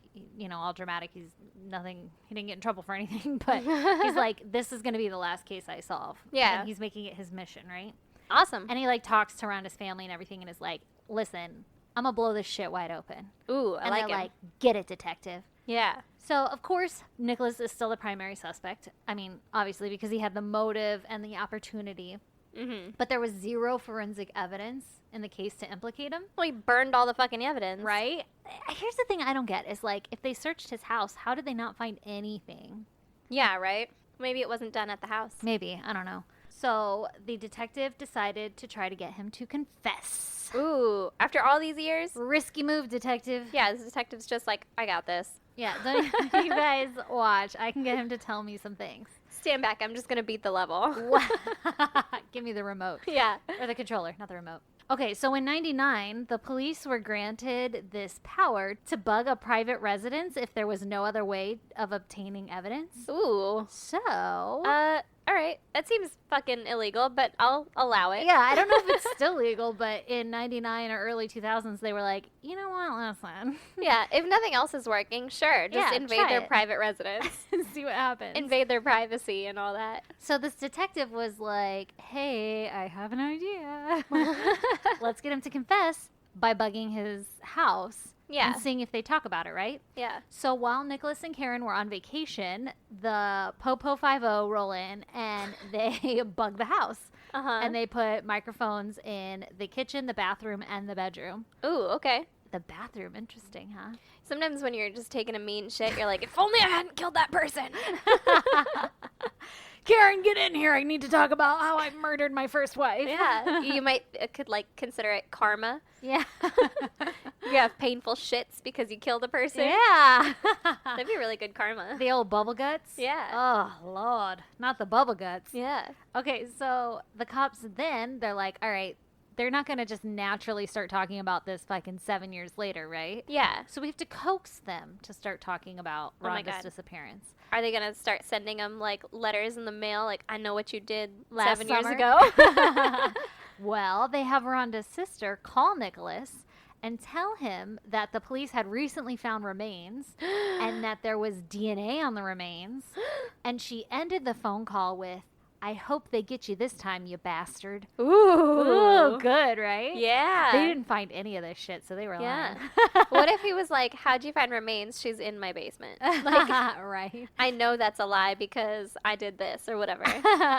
all dramatic. He didn't get in trouble for anything, but he's like, this is going to be the last case I solve. Yeah. And he's making it his mission, right? Awesome. And he, like, talks to Rhonda's family and everything, and is like, listen, I'm going to blow this shit wide open. Ooh, and they're like, get it, detective. Yeah. So, of course, Nicholas is still the primary suspect. I mean, obviously, because he had the motive and the opportunity. Mm-hmm. But there was zero forensic evidence in the case to implicate him. Well, he burned all the fucking evidence. Right? Here's the thing I don't get is, like, if they searched his house, how did they not find anything? Yeah, right? Maybe it wasn't done at the house. Maybe. I don't know. So, the detective decided to try to get him to confess. Ooh, after all these years? Risky move, detective. Yeah, the detective's just like, I got this. Yeah, don't you guys watch. I can get him to tell me some things. Stand back. I'm just going to beat the level. Give me the remote. Yeah. Or the controller, not the remote. Okay, so in 99, the police were granted this power to bug a private residence if there was no other way of obtaining evidence. Ooh. So... all right. That seems fucking illegal, but I'll allow it. Yeah, I don't know if it's still legal, but in 99 or early 2000s, they were like, you know what, listen. Yeah, if nothing else is working, sure. Just Yeah, invade try their it. private residence. And see what happens. Invade their privacy and all that. So this detective was like, hey, I have an idea. Let's get him to confess by bugging his house. Yeah. And seeing if they talk about it, right? Yeah. So while Nicholas and Karen were on vacation, the Popo 5-0 roll in and they bug the house. Uh-huh. And they put microphones in the kitchen, the bathroom, and the bedroom. Ooh, okay. The bathroom, interesting, huh? Sometimes when you're just taking a mean shit, you're like, if only I hadn't killed that person. Karen, get in here. I need to talk about how I murdered my first wife. Yeah. You could consider it karma. Yeah. You have painful shits because you killed a person. Yeah. That'd be really good karma. The old bubble guts? Yeah. Oh, Lord. Not the bubble guts. Yeah. Okay, so the cops then, they're like, all right, they're not going to just naturally start talking about this fucking 7 years later, right? Yeah. So we have to coax them to start talking about Oh my Rhonda's God. disappearance. Are they going to start sending them, letters in the mail? Like, I know what you did Last 7 years summer? ago. Well, they have Rhonda's sister call Nicholas and tell him that the police had recently found remains and that there was DNA on the remains. And she ended the phone call with, I hope they get you this time, you bastard. Ooh, good, right? Yeah. They didn't find any of this shit, so they were Yeah. lying. What if he was like, how'd you find remains? She's in my basement. Like, right. I know that's a lie because I did this or whatever.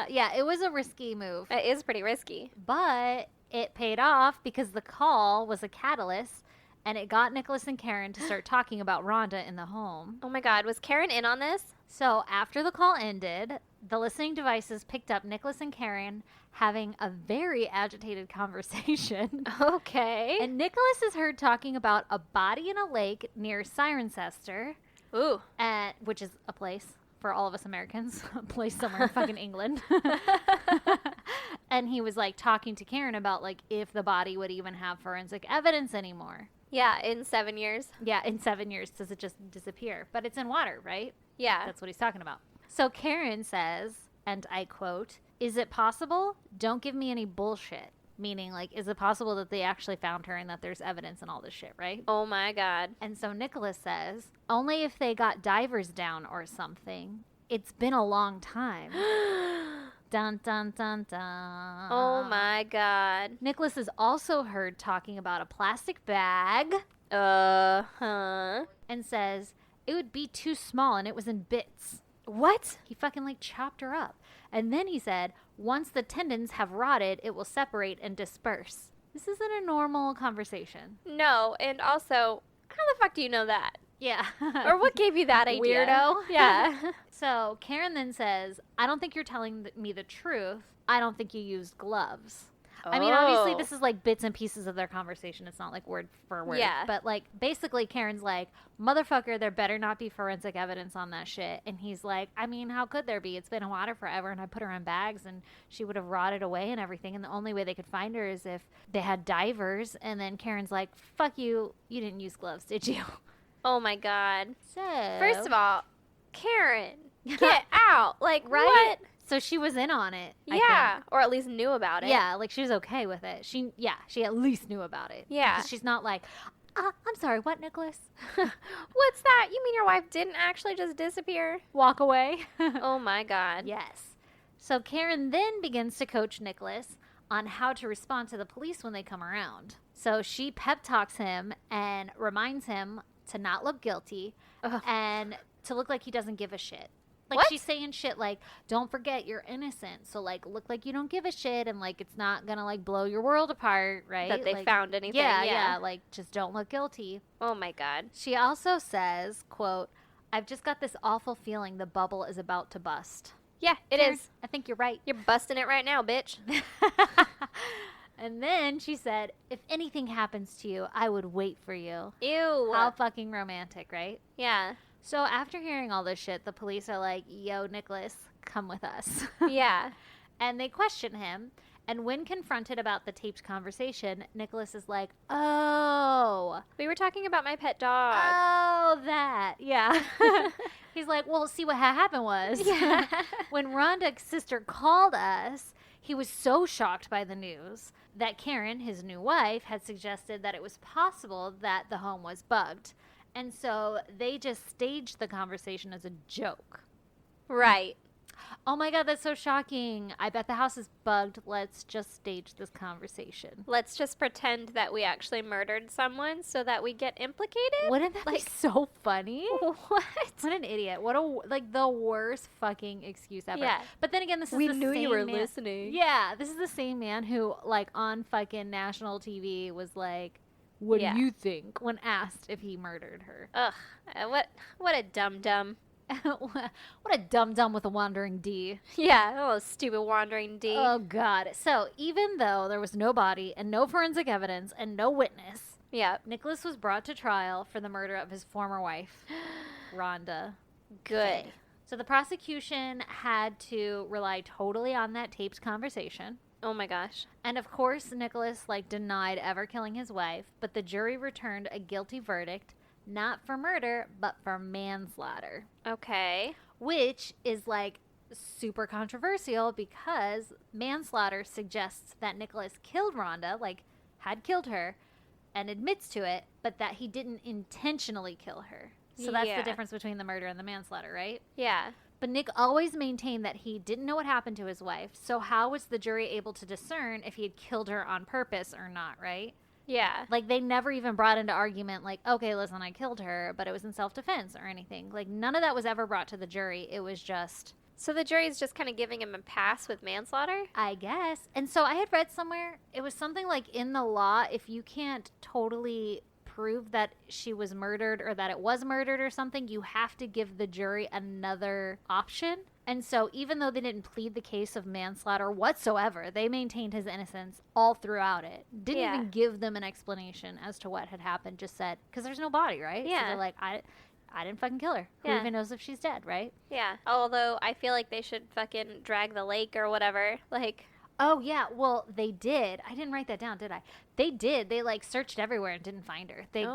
Yeah, it was a risky move. It is pretty risky. But it paid off because the call was a catalyst and it got Nicholas and Karen to start talking about Rhonda in the home. Oh my God. Was Karen in on this? So after the call ended, the listening devices picked up Nicholas and Karen having a very agitated conversation. Okay. And Nicholas is heard talking about a body in a lake near Cirencester, Ooh. which is a place for all of us Americans, a place somewhere in fucking England. And he was like talking to Karen about like if the body would even have forensic evidence anymore. Yeah, in 7 years. Yeah, in 7 years, does it just disappear? But it's in water, right? Yeah. That's what he's talking about. So Karen says, and I quote, "Is it possible? Don't give me any bullshit." Meaning, like, is it possible that they actually found her and that there's evidence and all this shit, right? Oh my God. And so Nicholas says, only if they got divers down or something. It's been a long time. Dun, dun, dun, dun. Oh my God. Nicholas is also heard talking about a plastic bag. Uh-huh. And says, it would be too small and it was in bits. What? He fucking, like, chopped her up. And then he said, once the tendons have rotted, it will separate and disperse. This isn't a normal conversation. No, and also, how the fuck do you know that? Yeah. Or what gave you that idea? Weirdo. Yeah. So Karen then says, I don't think you're telling me the truth. I don't think you used gloves. I mean, obviously, this is like bits and pieces of their conversation. It's not like word for word. Yeah. But like, basically, Karen's like, motherfucker, there better not be forensic evidence on that shit. And he's like, I mean, how could there be? It's been in water forever, and I put her in bags, and she would have rotted away and everything. And the only way they could find her is if they had divers. And then Karen's like, fuck you. You didn't use gloves, did you? Oh my God. So, First of all, Karen, get out. Like, right? what? So she was in on it. Yeah. Or at least knew about it. Yeah, like she was okay with it. She at least knew about it. Yeah. She's not like, I'm sorry, what, Nicholas? What's that? You mean your wife didn't actually just disappear? Walk away. Oh my God. Yes. So Karen then begins to coach Nicholas on how to respond to the police when they come around. So she pep talks him and reminds him to not look guilty and to look like he doesn't give a shit. Like, what? She's saying shit like, don't forget you're innocent. So, like, look like you don't give a shit and, like, it's not going to, like, blow your world apart, right? That they like, found anything. Yeah. Like, just don't look guilty. Oh, my God. She also says, quote, I've just got this awful feeling the bubble is about to bust. Yeah, it Karen, is. I think you're right. You're busting it right now, bitch. And then she said, if anything happens to you, I would wait for you. Ew. How fucking romantic, right? Yeah. So after hearing all this shit, the police are like, yo, Nicholas, come with us. Yeah. And they question him. And when confronted about the taped conversation, Nicholas is like, oh. We were talking about my pet dog. Oh, that. Yeah. He's like, well, see what happened was. Yeah. When Rhonda's sister called us, he was so shocked by the news that Karen, his new wife, had suggested that it was possible that the home was bugged. And so they just staged the conversation as a joke. Right. Oh my God, that's so shocking. I bet the house is bugged. Let's just stage this conversation. Let's just pretend that we actually murdered someone so that we get implicated? Wouldn't that be so funny? What? What an idiot. What a, like, the worst fucking excuse ever. Yeah. But then again, this is We the knew same you were man. listening. Yeah, this is the same man who, like, on fucking national TV was like, what do you think? When asked if he murdered her. Ugh. What a dum-dum. What a dum-dum with a wandering D. Yeah, oh, stupid wandering D. Oh, God. So, even though there was no body and no forensic evidence and no witness, Yeah. Nicholas was brought to trial for the murder of his former wife, Rhonda. Good. Kay. So, the prosecution had to rely totally on that taped conversation. Oh my gosh. And of course, Nicholas, like, denied ever killing his wife, but the jury returned a guilty verdict, not for murder, but for manslaughter. Okay. Which is, like, super controversial because manslaughter suggests that Nicholas killed Rhonda, like, had killed her, and admits to it, but that he didn't intentionally kill her. So that's the difference between the murder and the manslaughter, right? Yeah. But Nick always maintained that he didn't know what happened to his wife, so how was the jury able to discern if he had killed her on purpose or not, right? Yeah. Like, they never even brought into argument, like, okay, listen, I killed her, but it was in self-defense or anything. Like, none of that was ever brought to the jury. It was just... So the jury's just kind of giving him a pass with manslaughter? I guess. And so I had read somewhere, it was something like in the law, if you can't totally prove that she was murdered or that it was murdered or something, you have to give the jury another option. And so even though they didn't plead the case of manslaughter whatsoever, they maintained his innocence all throughout it. Didn't even give them an explanation as to what had happened. Just said, because there's no body, right? Yeah. So they're like, I didn't fucking kill her. Who even knows if she's dead, right? Yeah. Although I feel like they should fucking drag the lake or whatever. Like... Oh, yeah. Well, they did. I didn't write that down, did I? They did. They, like, searched everywhere and didn't find her. They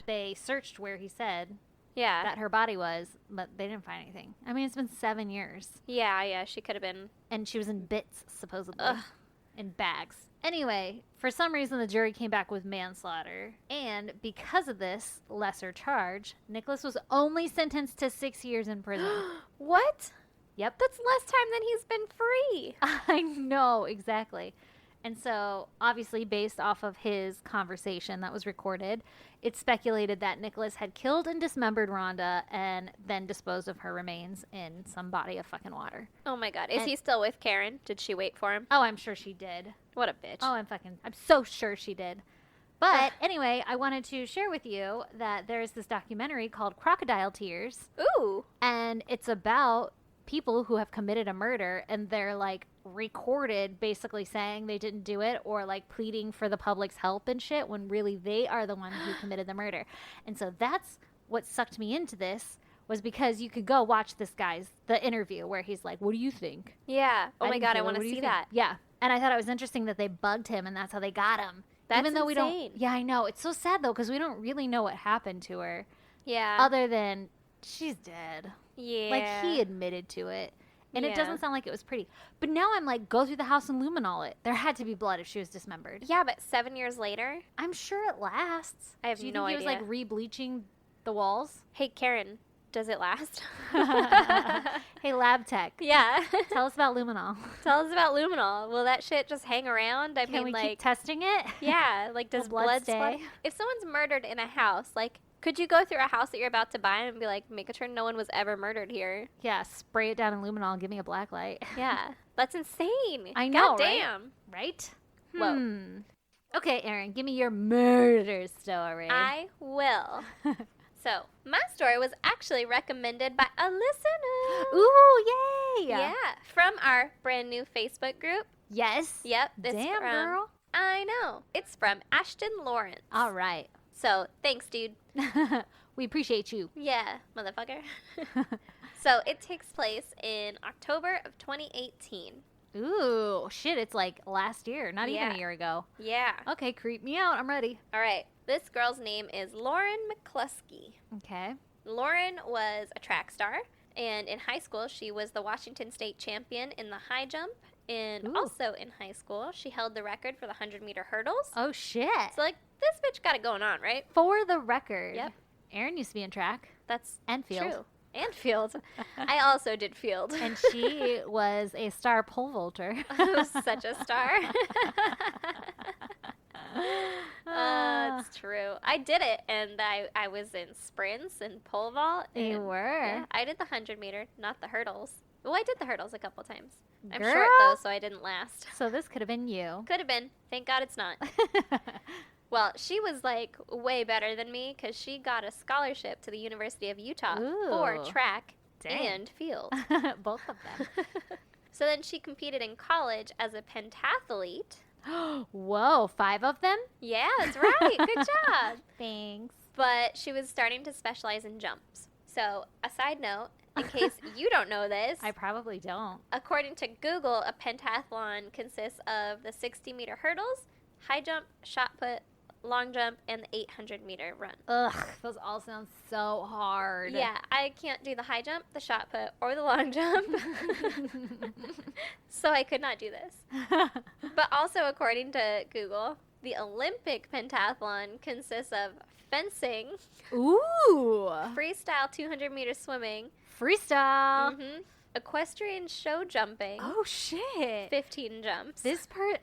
they searched where he said that her body was, but they didn't find anything. I mean, it's been 7 years. Yeah, she could have been... And she was in bits, supposedly. Ugh. In bags. Anyway, for some reason, the jury came back with manslaughter. And because of this lesser charge, Nicholas was only sentenced to 6 years in prison. What? Yep. That's less time than he's been free. I know, exactly. And so, obviously, based off of his conversation that was recorded, it's speculated that Nicholas had killed and dismembered Rhonda and then disposed of her remains in some body of fucking water. Oh my God. Is he still with Karen? Did she wait for him? Oh, I'm sure she did. What a bitch. Oh, I'm so sure she did. But anyway, I wanted to share with you that there's this documentary called Crocodile Tears. Ooh. And it's about people who have committed a murder, and they're like recorded basically saying they didn't do it or like pleading for the public's help and shit when really they are the one who committed the murder. And so that's what sucked me into this, was because you could go watch this guy's the interview where he's like, what do you think? Yeah. Oh my God, I want to see that. Yeah. And I thought it was interesting that they bugged him and that's how they got him. That's even though insane. we don't. Yeah, I know. It's so sad though because we don't really know what happened to her. Yeah. Other than she's dead. Yeah. Like, he admitted to it. And it doesn't sound like it was pretty. But now I'm like, go through the house and luminol it. There had to be blood if she was dismembered. Yeah, but 7 years later? I'm sure it lasts. I have Do you no think idea. he was, like, re-bleaching the walls? Hey, Karen, does it last? Hey, lab tech. Yeah. Tell us about luminol. Tell us about luminol. Will that shit just hang around? Can we keep testing it? Yeah, like, does blood stay? If someone's murdered in a house, like, could you go through a house that you're about to buy and be like, make sure no one was ever murdered here? Yeah, spray it down in luminol and give me a black light. Yeah, that's insane. I know, God damn. Right? Whoa. Okay, Erin, give me your murder story. I will. So, my story was actually recommended by a listener. Ooh, yay! Yeah, from our brand new Facebook group. Yes. Yep. Damn, girl. I know. It's from Ashton Lawrence. All right. So, thanks, dude. We appreciate you. Yeah, motherfucker. So, it takes place in October of 2018. Ooh, shit, it's like last year, not even a year ago. Yeah. Okay, creep me out. I'm ready. All right. This girl's name is Lauren McCluskey. Okay. Lauren was a track star, and in high school, she was the Washington State champion in the high jump. And also in high school, she held the record for the 100-meter hurdles. Oh, shit. So, like, this bitch got it going on, right? For the record. Yep. Erin used to be in track. That's and field. True. And field. I also did field. And she was a star pole vaulter. I was such a star. It's true. I did it, and I was in sprints and pole vault. And, You were? Yeah, I did the 100-meter, not the hurdles. Well, I did the hurdles a couple times. I'm Girl. short, though, so I didn't last. So this could have been you. Could have been. Thank God it's not. Well, she was, like, way better than me because she got a scholarship to the University of Utah for track and field. Both of them. So then she competed in college as a pentathlete. Whoa, 5 of them? Yeah, that's right. Good job. Thanks. But she was starting to specialize in jumps. So, a side note, in case you don't know this, I probably don't. according to Google, a pentathlon consists of the 60-meter hurdles, high jump, shot put, long jump, and the 800-meter run. Ugh, those all sound so hard. Yeah, I can't do the high jump, the shot put, or the long jump. So I could not do this. But also, according to Google, the Olympic pentathlon consists of fencing, Ooh. freestyle 200-meter swimming, Freestyle. equestrian show jumping, Oh, shit. 15 jumps, This part.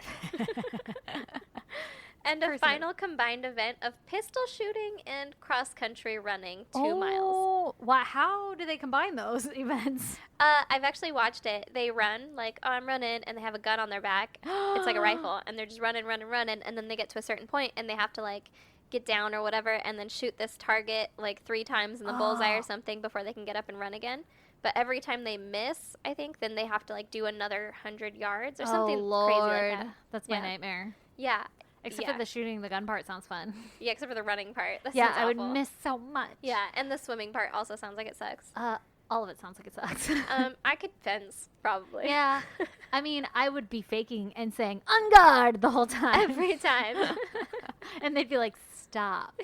and a final combined event of pistol shooting and cross-country running 2 miles. Oh, wow. How do they combine those events? I've actually watched it. They run, like, oh, I'm running, and they have a gun on their back. It's like a rifle, and they're just running, and then they get to a certain point, and they have to, like, get down or whatever, and then shoot this target, like, 3 times in the bullseye or something before they can get up and run again. But every time they miss, I think, then they have to, like, do another 100 yards or something crazy like that. That's my nightmare. Yeah. Except for the shooting, the gun part sounds fun. Yeah, except for the running part. That Yeah, sounds I would awful. miss so much. Yeah, and the swimming part also sounds like it sucks. All of it sounds like it sucks. I could fence, probably. Yeah. I mean, I would be faking and saying, "On guard," the whole time. Every time. And they'd be like, "Stop."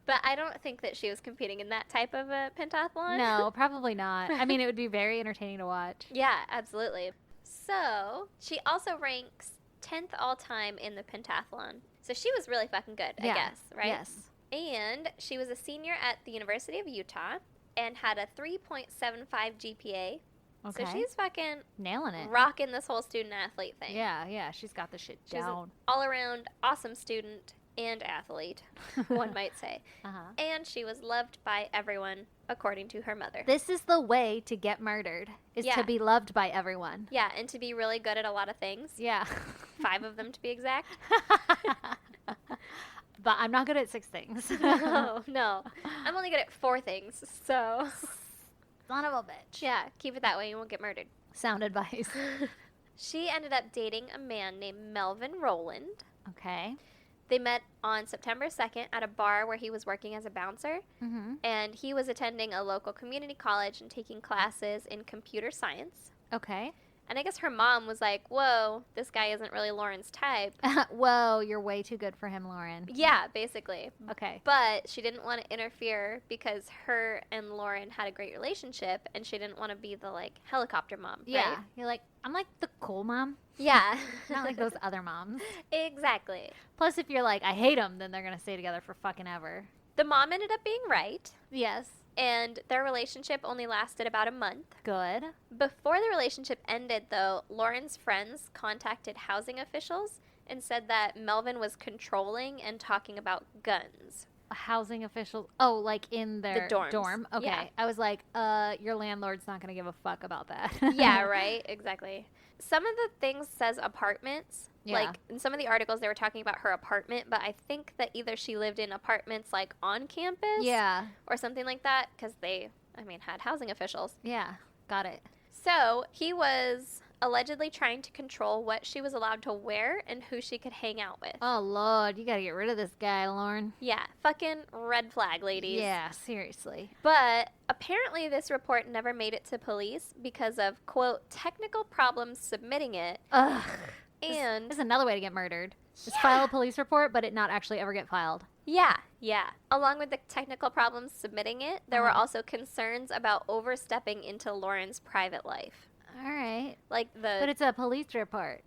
But I don't think that she was competing in that type of a pentathlon. No, probably not. I mean, it would be very entertaining to watch. Yeah, absolutely. So, she also ranks 10th all-time in the pentathlon. So she was really fucking good, I guess, right? Yes. And she was a senior at the University of Utah and had a 3.75 GPA. Okay. So she's fucking nailing it. Rocking this whole student-athlete thing. Yeah. She's got the shit down. She's an all-around awesome student and athlete, one might say. And she was loved by everyone, according to her mother. This is the way to get murdered, is to be loved by everyone. Yeah, and to be really good at a lot of things. Yeah. 5 of them, to be exact. But I'm not good at 6 things. No. I'm only good at 4 things, so... Son of a bitch. Yeah, keep it that way. You won't get murdered. Sound advice. She ended up dating a man named Melvin Rowland. Okay. They met on September 2nd at a bar where he was working as a bouncer. And he was attending a local community college and taking classes in computer science. Okay. And I guess her mom was like, whoa, this guy isn't really Lauren's type. Whoa, you're way too good for him, Lauren. Yeah, basically. Okay. But she didn't want to interfere because her and Lauren had a great relationship, and she didn't want to be the, like, helicopter mom. Yeah. Right? You're like, I'm like the cool mom. Yeah. Not like those other moms. Exactly. Plus, if you're like, I hate him, then they're going to stay together for fucking ever. The mom ended up being right. Yes. And their relationship only lasted about a month. Good. Before the relationship ended, though, Lauren's friends contacted housing officials and said that Melvin was controlling and talking about guns. Housing officials. Oh, like in their dorms. dorm? Okay. Yeah. I was like, your landlord's not going to give a fuck about that. Yeah, right? Exactly. Some of the things says apartments. Yeah. Like, in some of the articles, they were talking about her apartment, but I think that either she lived in apartments, like, on campus. Yeah. Or something like that, because they, had housing officials. Yeah. Got it. So, he was allegedly trying to control what she was allowed to wear and who she could hang out with. Oh, Lord. You got to get rid of this guy, Lauren. Yeah, fucking red flag, ladies. Yeah, seriously. But apparently this report never made it to police because of, quote, technical problems submitting it. Ugh. And This is another way to get murdered. Just file a police report, but it not actually ever get filed. yeah. Along with the technical problems submitting it, there were also concerns about overstepping into Lauren's private life. All right. Like But it's a police report.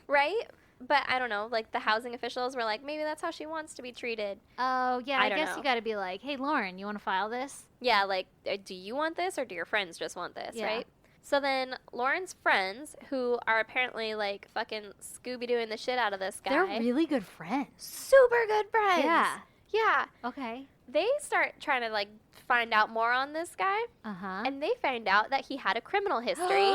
right? But I don't know, like the housing officials were like, maybe that's how she wants to be treated. Oh, yeah. I don't guess know. you got to be like, hey, Lauren, you want to file this? Yeah, like, do you want this or do your friends just want this, Yeah. right? So then Lauren's friends, who are apparently like fucking Scooby-Dooing the shit out of this guy. They're really good friends. super good friends. Yeah. Yeah. Okay. They start trying to like find out more on this guy. Uh-huh. And they find out that he had a criminal history.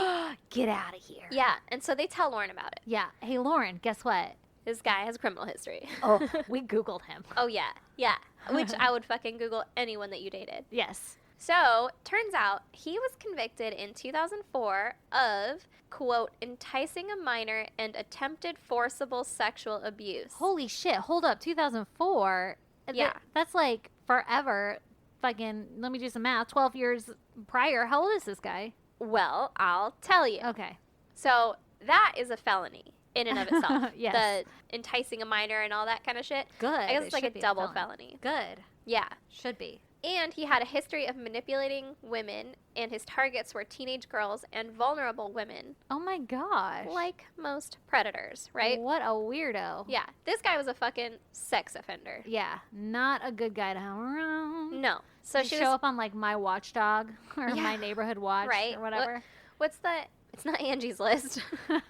Get out of here. Yeah. And so they tell Lauren about it. Yeah. Hey, Lauren, guess what? This guy has a criminal history. Oh, we Googled him. Oh, yeah. Yeah. Which I would fucking Google anyone that you dated. Yes. So, turns out he was convicted in 2004 of, quote, enticing a minor and attempted forcible sexual abuse. Holy shit. Hold up. 2004? Yeah. That's like forever. Fucking, let me do some math. 12 years prior. How old is this guy? Well, I'll tell you. Okay. So, that is a felony in and of itself. Yes. The enticing a minor and all that kind of shit. Good. I guess it's like a should be double felony. Good. Yeah. Should be. And he had a history of manipulating women, and his targets were teenage girls and vulnerable women, Oh my gosh. like most predators, right? What a weirdo. Yeah, this guy was a fucking sex offender. Yeah. Not a good guy to have around. No. So Did she he show was, up on like My Watchdog or Yeah. My Neighborhood Watch Right. or whatever. what's the, it's not Angie's List. Yeah,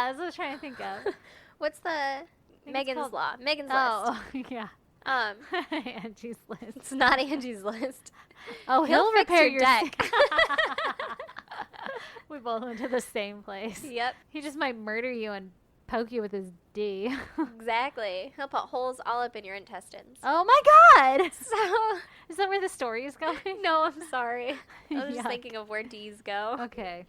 that's what I was trying to think of. What's the, think it's Megan's called- Law, Megan's Oh, yeah. List. Angie's List. It's not Angie's List. Oh, He'll fix repair your your deck. We both went to the same place. Yep, He just might murder you and poke you with his D. exactly. He'll put holes all up in your intestines. Oh my God! So, Is that where the story is going? no, I'm sorry. I was just Yuck. thinking of where D's go. Okay.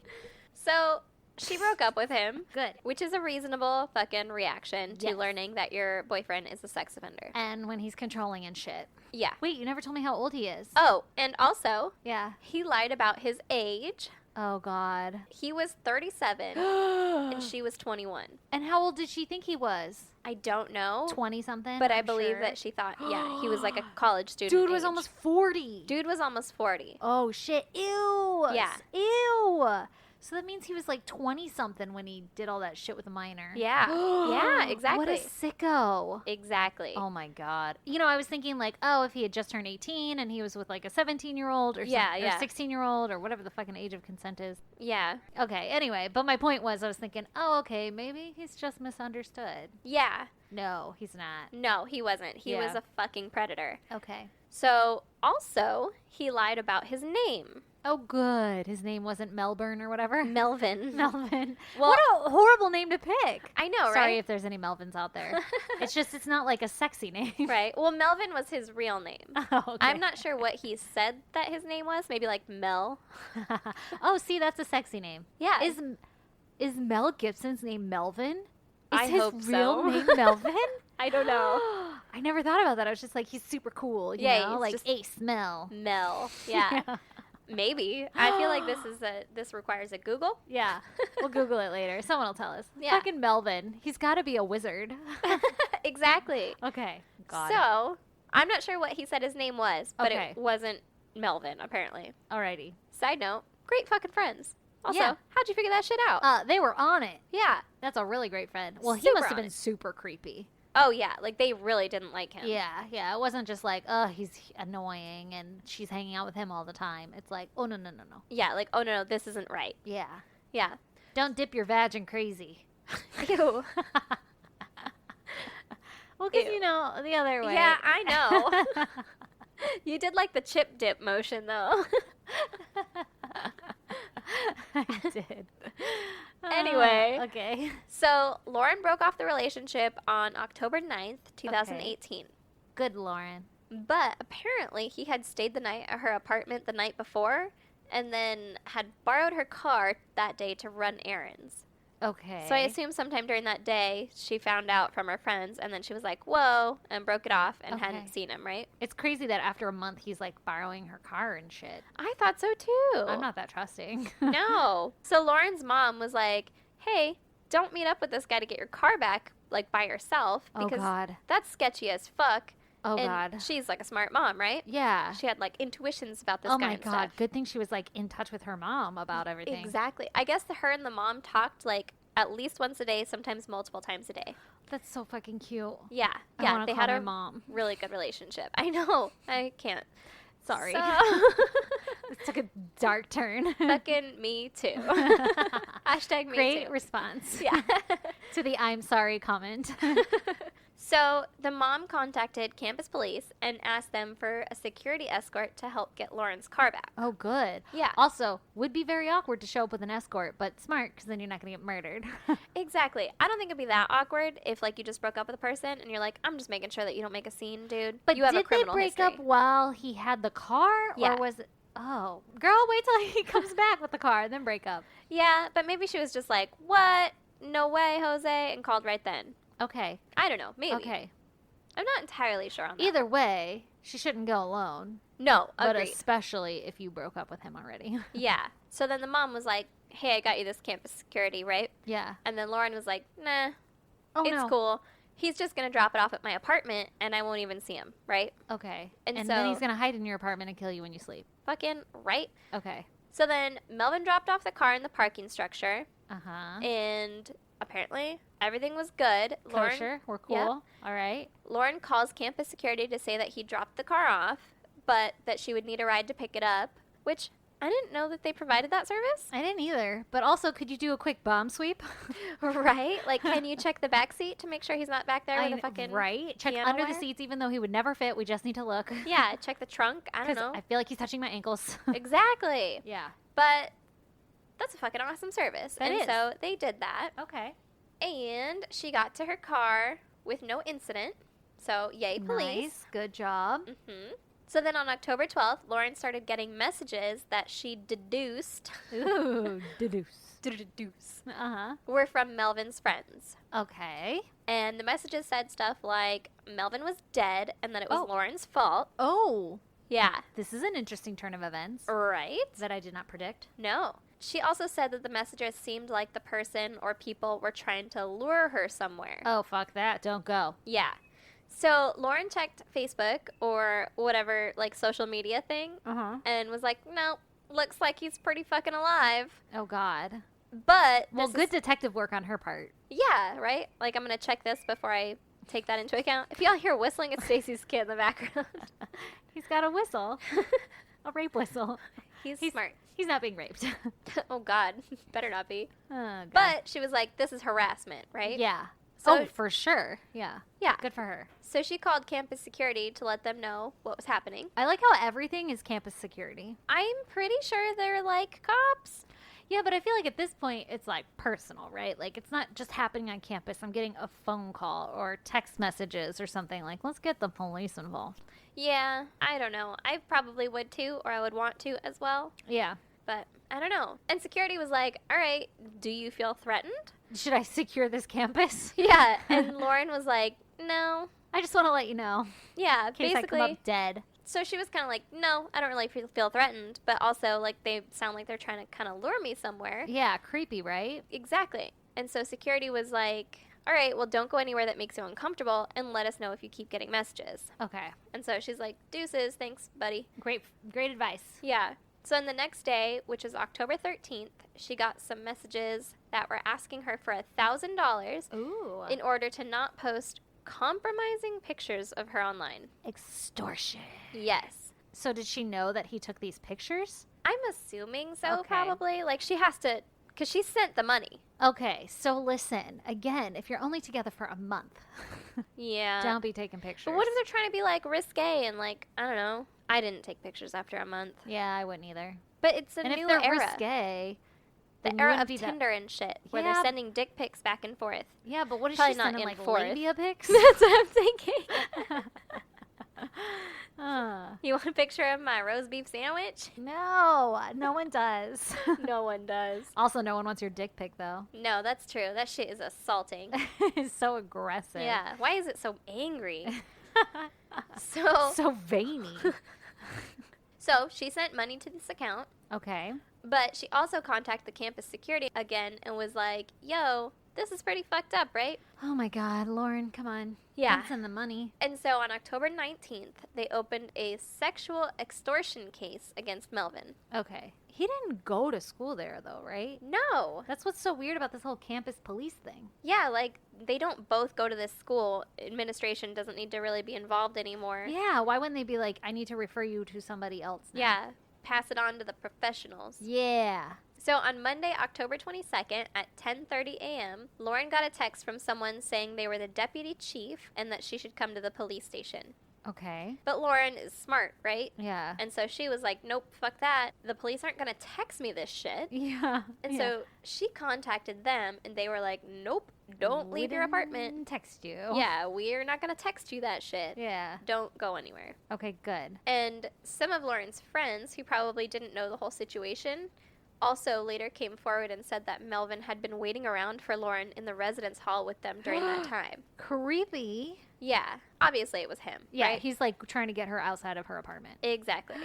So, she broke up with him, Good. which is a reasonable fucking reaction to Yes. learning that your boyfriend is a sex offender. And when he's controlling and shit. Yeah. Wait, you never told me how old he is. Oh, and also, Yeah. he lied about his age. Oh God. He was 37 and she was 21. And how old did she think he was? I don't know, 20 something? but I I'm believe sure. that she thought, yeah, he was like a college student. Dude was age. almost 40. Dude was almost 40. Oh shit. Ew. Yeah. Ew. So that means he was like 20-something when he did all that shit with a minor. Yeah. Yeah, exactly. What a sicko. Exactly. Oh my God. You know, I was thinking like, oh, if he had just turned 18 and he was with like a 17-year-old or, or 16-year-old or whatever the fucking age of consent is. Yeah. Okay, anyway, but my point was I was thinking, oh, okay, maybe he's just misunderstood. Yeah. No, he's not. No, he wasn't. He was a fucking predator. Okay. So, also, he lied about his name. Oh, good. His name wasn't Melbourne or whatever. Melvin. Melvin. Well, what a horrible name to pick. I know, right? Sorry if there's any Melvins out there. It's not like a sexy name. Right. Well, Melvin was his real name. Oh, okay. I'm not sure what he said that his name was. Maybe like Mel. Oh, see, that's a sexy name. Yeah. Is Mel Gibson's name Melvin? Is I his hope real so. name Melvin? I don't know. I never thought about that. I was just like, he's super cool. You Yeah, know? he's Like just Ace Mel. Mel. Yeah. Maybe. I feel like this requires a Google. Yeah. We'll Google it later. Someone will tell us. Yeah. Fucking Melvin. He's got to be a wizard. Exactly. Okay. God. So, I'm not sure what he said his name was, but Okay. it wasn't Melvin, apparently. Alrighty. Side note, great fucking friends. Also, Yeah. how'd you figure that shit out? They were on it. Yeah. That's a really great friend. Well, he Super must have on been it. super creepy. Oh, yeah. Like, they really didn't like him. Yeah. It wasn't just like, oh, he's annoying and she's hanging out with him all the time. It's like, oh, no. Yeah, like, oh, no, this isn't right. Yeah. Yeah. Don't dip your vag in crazy. Ew. Well, because, Ew. you know, the other way. Yeah, I know. You did like the chip dip motion, though. I did. Anyway. Okay. So, Lauren broke off the relationship on October 9th, 2018. Good, Lauren. But apparently, he had stayed the night at her apartment the night before and then had borrowed her car that day to run errands. Okay. So I assume sometime during that day, she found out from her friends, and then she was like, whoa, and broke it off and hadn't seen him, right? It's crazy that after a month, he's like borrowing her car and shit. I thought so, too. I'm not that trusting. No. So Lauren's mom was like, hey, don't meet up with this guy to get your car back, like, by yourself. Oh, Because God. that's sketchy as fuck. Oh, and God. she's, like, a smart mom, right? Yeah. She had, like, intuitions about this Oh, guy my and God. stuff. Good thing she was like in touch with her mom about everything. Exactly. I guess her and the mom talked, like, at least once a day, sometimes multiple times a day. That's so fucking cute. Yeah. I Yeah. wanna They call had my a mom. really good relationship. I know. I can't. Sorry. So, This took a dark turn. fucking me too. Hashtag me Great too. response. Yeah. To the I'm sorry comment. So the mom contacted campus police and asked them for a security escort to help get Lauren's car back. Oh, good. Yeah. Also, would be very awkward to show up with an escort, but smart because then you're not going to get murdered. Exactly. I don't think it'd be that awkward if, like, you just broke up with a person and you're like, I'm just making sure that you don't make a scene, dude. But you have did a criminal they break history. up while he had the car? Yeah. Or was it... Oh. Girl, wait till he comes back with the car and then break up. Yeah, but maybe she was just like, what? No way, Jose, and called right then. Okay. I don't know. Maybe. Okay. I'm not entirely sure on that. Either way, she shouldn't go alone. No, But agreed. especially if you broke up with him already. Yeah. So then the mom was like, hey, I got you this campus security, right? Yeah. And then Lauren was like, nah, Oh, it's no. cool. He's just going to drop it off at my apartment and I won't even see him, right? Okay. And And so- then he's going to hide in your apartment and kill you when you sleep. Fucking right. Okay. So then Melvin dropped off the car in the parking structure Uh-huh. and apparently everything was good. Kosher. We're cool. Yeah. All right. Lauren calls campus security to say that he dropped the car off, but that she would need a ride to pick it up, which I didn't know that they provided that service. I didn't either. But also, could you do a quick bomb sweep? Right? Like, can you check the back seat to make sure he's not back there with a fucking... Right? Check piano under the wire? seats, even though he would never fit. We just need to look. Yeah, check the trunk. I don't 'Cause know. I feel like he's touching my ankles. Exactly. Yeah. But that's a fucking awesome service. That and is. so they did that. Okay. And she got to her car with no incident. So, yay, police. Nice. Good job. Hmm. So then on October 12th, Lauren started getting messages that she deduced Ooh. Deduce. Uh-huh. were from Melvin's friends. Okay. And the messages said stuff like Melvin was dead and that it was Oh. Lauren's fault. Oh. Yeah. This is an interesting turn of events Right? that I did not predict. No. She also said that the messages seemed like the person or people were trying to lure her somewhere. Oh, fuck that. Don't go. Yeah. So Lauren checked Facebook or whatever, like, social media thing Uh-huh. and was like, no, looks like he's pretty fucking alive. Oh, God. But well, good detective work on her part. Yeah, right? Like, I'm going to check this before I take that into account. If y'all hear whistling, it's Stacy's kid in the background. He's got a whistle. A rape whistle. He's smart. He's not being raped. Oh, God. Better not be. Oh, God. But she was like, this is harassment, right? Yeah. So, for sure. Yeah. Yeah. Good for her. So she called campus security to let them know what was happening. I like how everything is campus security. I'm pretty sure they're like cops. Yeah, but I feel like at this point, it's like personal, right? Like it's not just happening on campus. I'm getting a phone call or text messages or something like, let's get the police involved. Yeah, I don't know. I probably would too, or I would want to as well. Yeah. But I don't know. And security was like, all right, do you feel threatened? Should I secure this campus? Yeah. And Lauren was like, no. I just want to let you know. Yeah, in case basically. I come up dead. So she was kind of like, no, I don't really feel threatened. But also, like, they sound like they're trying to kind of lure me somewhere. Yeah, creepy, right? Exactly. And so security was like, all right, well, don't go anywhere that makes you uncomfortable and let us know if you keep getting messages. Okay. And so she's like, deuces, thanks, buddy. Great advice. Yeah. So then the next day, which is October 13th, she got some messages that were asking her for $1,000 Ooh. in order to not post compromising pictures of her online. Extortion. Yes. So did she know that he took these pictures? I'm assuming so, Okay. probably. Like, she has to, because she sent the money. Okay, so listen, again, if you're only together for a month, Yeah. don't be taking pictures. But what if they're trying to be, like, risque and, like, I don't know. I didn't take pictures after a month. Yeah, I wouldn't either. But it's a And new if they're era. risque, The then era wouldn't of be that- Tinder and shit, where Yeah. they're sending dick pics back and forth. Yeah, but what is Probably she not sending, in like fourth. labia pics? That's what I'm thinking. Uh, You want a picture of my roast beef sandwich? no, no one does. No one does. Also, no one wants your dick pic, though. No, that's true. That shit is assaulting. It's so aggressive. Yeah. Why is it so angry? So So veiny. So she sent money to this account, Okay. but she also contacted the campus security again and was like, yo, this is pretty fucked up, right? Oh my God, Lauren, come on. Yeah. Don't send the money. And so on October 19th, they opened a sexual extortion case against Melvin. Okay. He didn't go to school there, though, right? No. That's what's so weird about this whole campus police thing. Yeah, like, they don't both go to this school. Administration doesn't need to really be involved anymore. Yeah, why wouldn't they be like, I need to refer you to somebody else now? Yeah, pass it on to the professionals. Yeah. So on Monday, October 22nd at 10:30 a.m., Lauren got a text from someone saying they were the deputy chief and that she should come to the police station. Okay. But Lauren is smart, right? Yeah. And so she was like, nope, fuck that. The police aren't going to text me this shit. Yeah. And so she contacted them and they were like, nope, don't leave your apartment. Text you. Yeah, we're not going to text you that shit. Yeah. Don't go anywhere. Okay, good. And some of Lauren's friends, who probably didn't know the whole situation, also later came forward and said that Melvin had been waiting around for Lauren in the residence hall with them during that time. Creepy. Yeah, obviously it was him. Yeah, right? he's like trying to get her outside of her apartment. Exactly.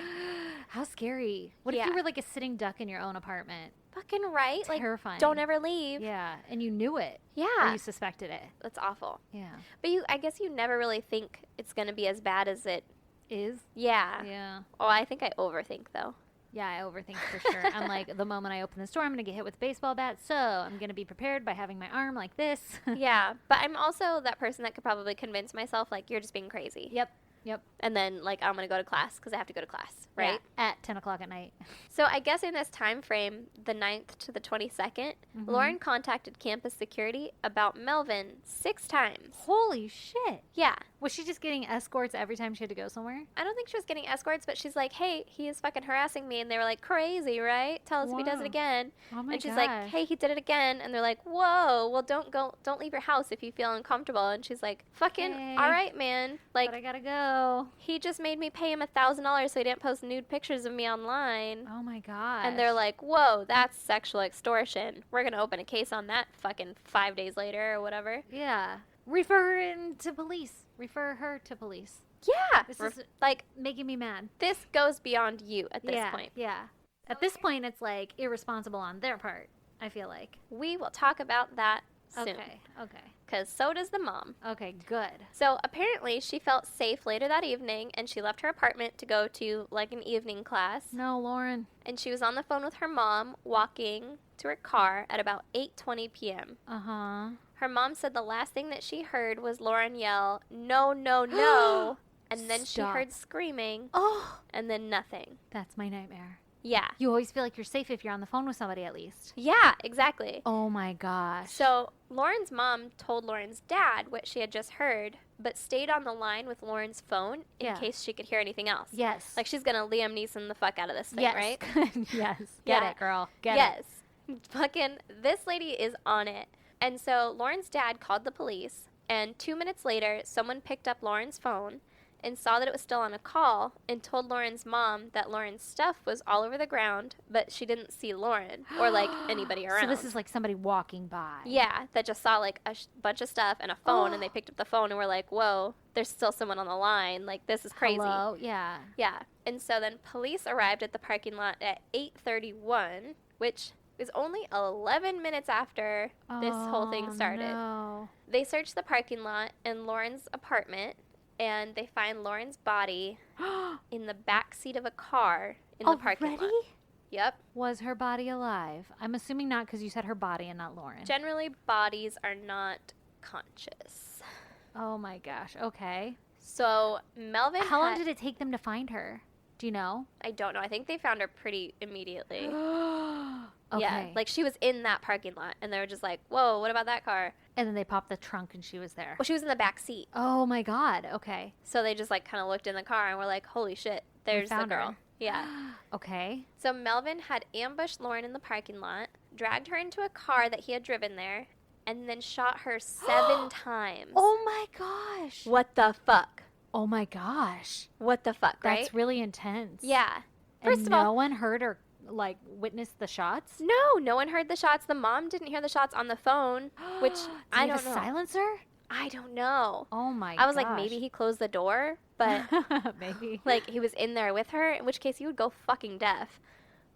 How scary. What if Yeah. you were like a sitting duck in your own apartment? Fucking right. Terrifying. Like, don't ever leave. Yeah, and you knew it. Or Yeah. you suspected it. That's awful. Yeah. But I guess you never really think it's going to be as bad as it. Is? Yeah. Yeah. Oh, I think I overthink, though. Yeah, I overthink for sure. I'm like, the moment I open this door, I'm going to get hit with a baseball bat. So I'm going to be prepared by having my arm like this. Yeah. But I'm also that person that could probably convince myself, like, you're just being crazy. Yep. And then, like, I'm going to go to class because I have to go to class, right? Yeah, at 10 o'clock at night. So I guess in this time frame, the 9th to the 22nd, Lauren contacted campus security about Melvin 6 times. Holy shit. Yeah. Was she just getting escorts every time she had to go somewhere? I don't think she was getting escorts, but she's like, hey, he is fucking harassing me. And they were like, crazy, right? Tell us if he does Wow. it again. Oh my And she's gosh. like, hey, he did it again. And they're like, whoa, well, don't leave your house if you feel uncomfortable. And she's like, fucking, Okay. all right, man. Like, But I gotta go. he just made me pay him $1,000 so he didn't post nude pictures of me online. Oh my god. And they're like, whoa, that's sexual extortion. We're going to open a case on that fucking 5 days later or whatever. yeah. Refer her to police. Refer her to police. Yeah. This is like, making me mad. this goes beyond you at this point. Yeah. At this point, it's like irresponsible on their part, I feel like. We will talk about that soon. Okay. Because so does the mom. Okay, good. So apparently she felt safe later that evening and she left her apartment to go to like an evening class. No, Lauren. And she was on the phone with her mom walking to her car at about 8:20 p.m. Uh-huh. Her mom said the last thing that she heard was Lauren yell, "No, no, no." And then she heard screaming. Oh. And then nothing. That's my nightmare. Yeah. You always feel like you're safe if you're on the phone with somebody at least. Yeah, exactly. Oh my gosh. So Lauren's mom told Lauren's dad what she had just heard, but stayed on the line with Lauren's phone in case she could hear anything else. Yes. Like she's going to Liam Neeson the fuck out of this thing, right? Yes. Get it, girl. Get it. Yes. Fucking this lady is on it. And so Lauren's dad called the police, and 2 minutes later, someone picked up Lauren's phone and saw that it was still on a call and told Lauren's mom that Lauren's stuff was all over the ground, but she didn't see Lauren or like anybody around. So this is like somebody walking by. Yeah, that just saw like a bunch of stuff and a phone, and they picked up the phone and were like, whoa, there's still someone on the line. Like, this is crazy. Hello? Yeah. Yeah. And so then police arrived at the parking lot at 8:31, which is only 11 minutes after this whole thing started. No. They searched the parking lot and Lauren's apartment, and they find Lauren's body in the back seat of a car in the parking lot. Yep. Was her body alive? I'm assuming not because you said her body and not Lauren. Generally, bodies are not conscious. Oh my gosh. Okay. So Melvin How long did it take them to find her? Do you know? I don't know. I think they found her pretty immediately. Okay. Yeah, like she was in that parking lot, and they were just like, "Whoa, what about that car?" And then they popped the trunk, and she was there. Well, she was in the back seat. Oh my God. Okay. So they just like kind of looked in the car and were like, "Holy shit, there's the found her. girl." Yeah. Okay. So Melvin had ambushed Lauren in the parking lot, dragged her into a car that he had driven there, and then shot her 7 times. Oh my gosh. What the fuck? Oh my gosh. What the fuck, right? That's really intense. Yeah. And First of all, no one heard or like witnessed the shots? no one heard the shots. The mom didn't hear the shots on the phone, which I don't know. A silencer? I don't know. Oh my I was gosh. like, maybe he closed the door, but maybe. like he was in there with her, in which case you would go fucking deaf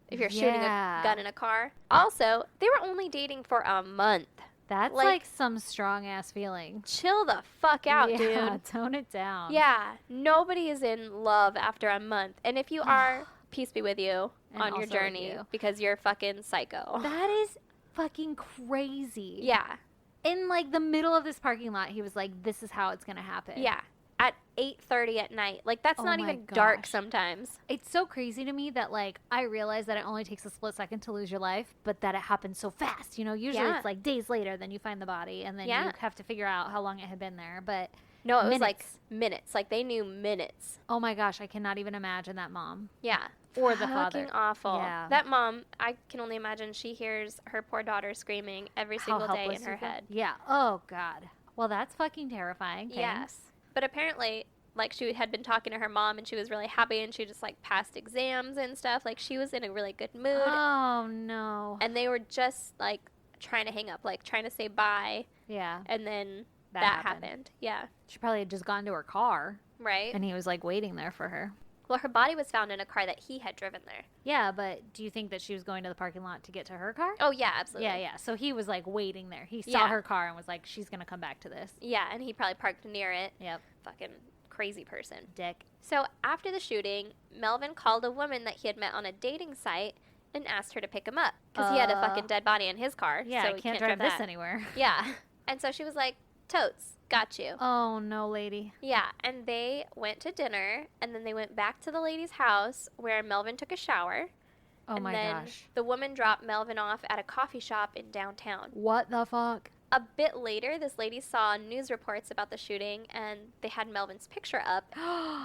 if you're shooting a gun in a car. Also, they were only dating for a month. That's like some strong ass feeling. Chill the fuck out, Yeah, dude. tone it down. Yeah, nobody is in love after a month. And if you are, peace be with you And on your also with journey you. because you're fucking psycho. That is fucking crazy. Yeah. In like the middle of this parking lot, he was like, this is how it's going to happen. Yeah. At 8:30 at night. Like, that's not my even dark gosh. sometimes. It's so crazy to me that like I realize that it only takes a split second to lose your life, but that it happens so fast. You know, usually Yeah. it's like days later then you find the body and then you have to figure out how long it had been there. But No, it was like minutes. minutes. Like, they knew minutes. Oh my gosh, I cannot even imagine that mom. Yeah. Or the Fucking father. awful. Yeah. That mom, I can only imagine she hears her poor daughter screaming every How single day helpless in her you feel. head. Yeah. Oh God. Well, that's fucking terrifying. Thanks. Yes. But apparently, like, she had been talking to her mom and she was really happy and she just, like, passed exams and stuff. Like, she was in a really good mood. Oh no. And they were just, like, trying to hang up, like, trying to say bye. Yeah. And then That that happened. happened. Yeah. She probably had just gone to her car Right? and he was like waiting there for her. Well, her body was found in a car that he had driven there. Yeah, but do you think that she was going to the parking lot to get to her car? Oh, yeah, absolutely. Yeah. So he was like waiting there. He saw Yeah. her car and was like, she's going to come back to this. Yeah, and he probably parked near it. Yep. Fucking crazy person. Dick. So after the shooting, Melvin called a woman that he had met on a dating site and asked her to pick him up because he had a fucking dead body in his car. Yeah, so I he can't drive this that. anywhere. Yeah. And so she was like, totes, got you. Oh, no, lady. Yeah, and they went to dinner, and then they went back to the lady's house where Melvin took a shower. Oh, and my then gosh. the woman dropped Melvin off at a coffee shop in downtown. What the fuck? A bit later, this lady saw news reports about the shooting, and they had Melvin's picture up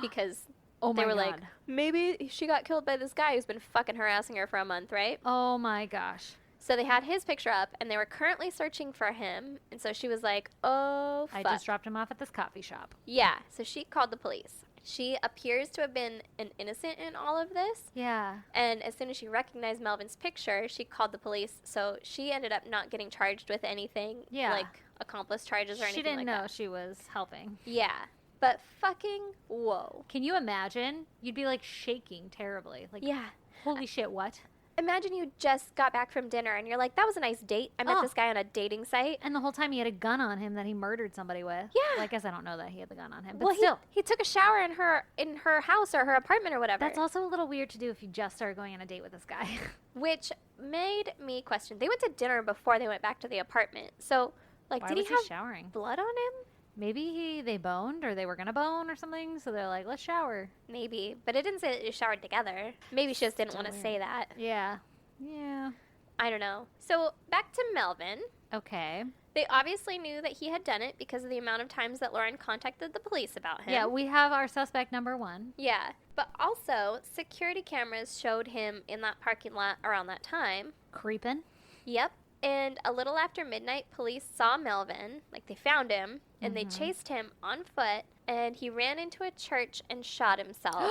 because Oh, my they were God. like, maybe she got killed by this guy who's been fucking harassing her for a month, right? Oh, my gosh. So they had his picture up, and they were currently searching for him. And so she was like, oh, fuck. I just dropped him off at this coffee shop. Yeah, so she called the police. She appears to have been an innocent in all of this. Yeah. And as soon as she recognized Melvin's picture, she called the police. So she ended up not getting charged with anything, Yeah. like accomplice charges or anything She didn't like know that. she was helping. Yeah, but fucking whoa. Can you imagine? You'd be like shaking terribly. Like, Yeah. holy shit, what? imagine you just got back from dinner and you're like, that was a nice date. I met this guy on a dating site. And the whole time he had a gun on him that he murdered somebody with. Yeah. Well, I guess I don't know that he had the gun on him. But Well, still. he took a shower in her house or her apartment or whatever. That's also a little weird to do if you just started going on a date with this guy. Which made me question. They went to dinner before they went back to the apartment. So, like, Why did was he have showering? blood on him? Maybe they boned or they were going to bone or something. So they're like, let's shower. Maybe. But it didn't say that they showered together. Maybe she just didn't want to say that. Yeah. Yeah. I don't know. So, back to Melvin. Okay. They obviously knew that he had done it because of the amount of times that Lauren contacted the police about him. Yeah, we have our suspect number one. Yeah. But also, security cameras showed him in that parking lot around that time. Creeping. Yep. And a little after midnight, police saw Melvin, like they found him, and they chased him on foot, and he ran into a church and shot himself.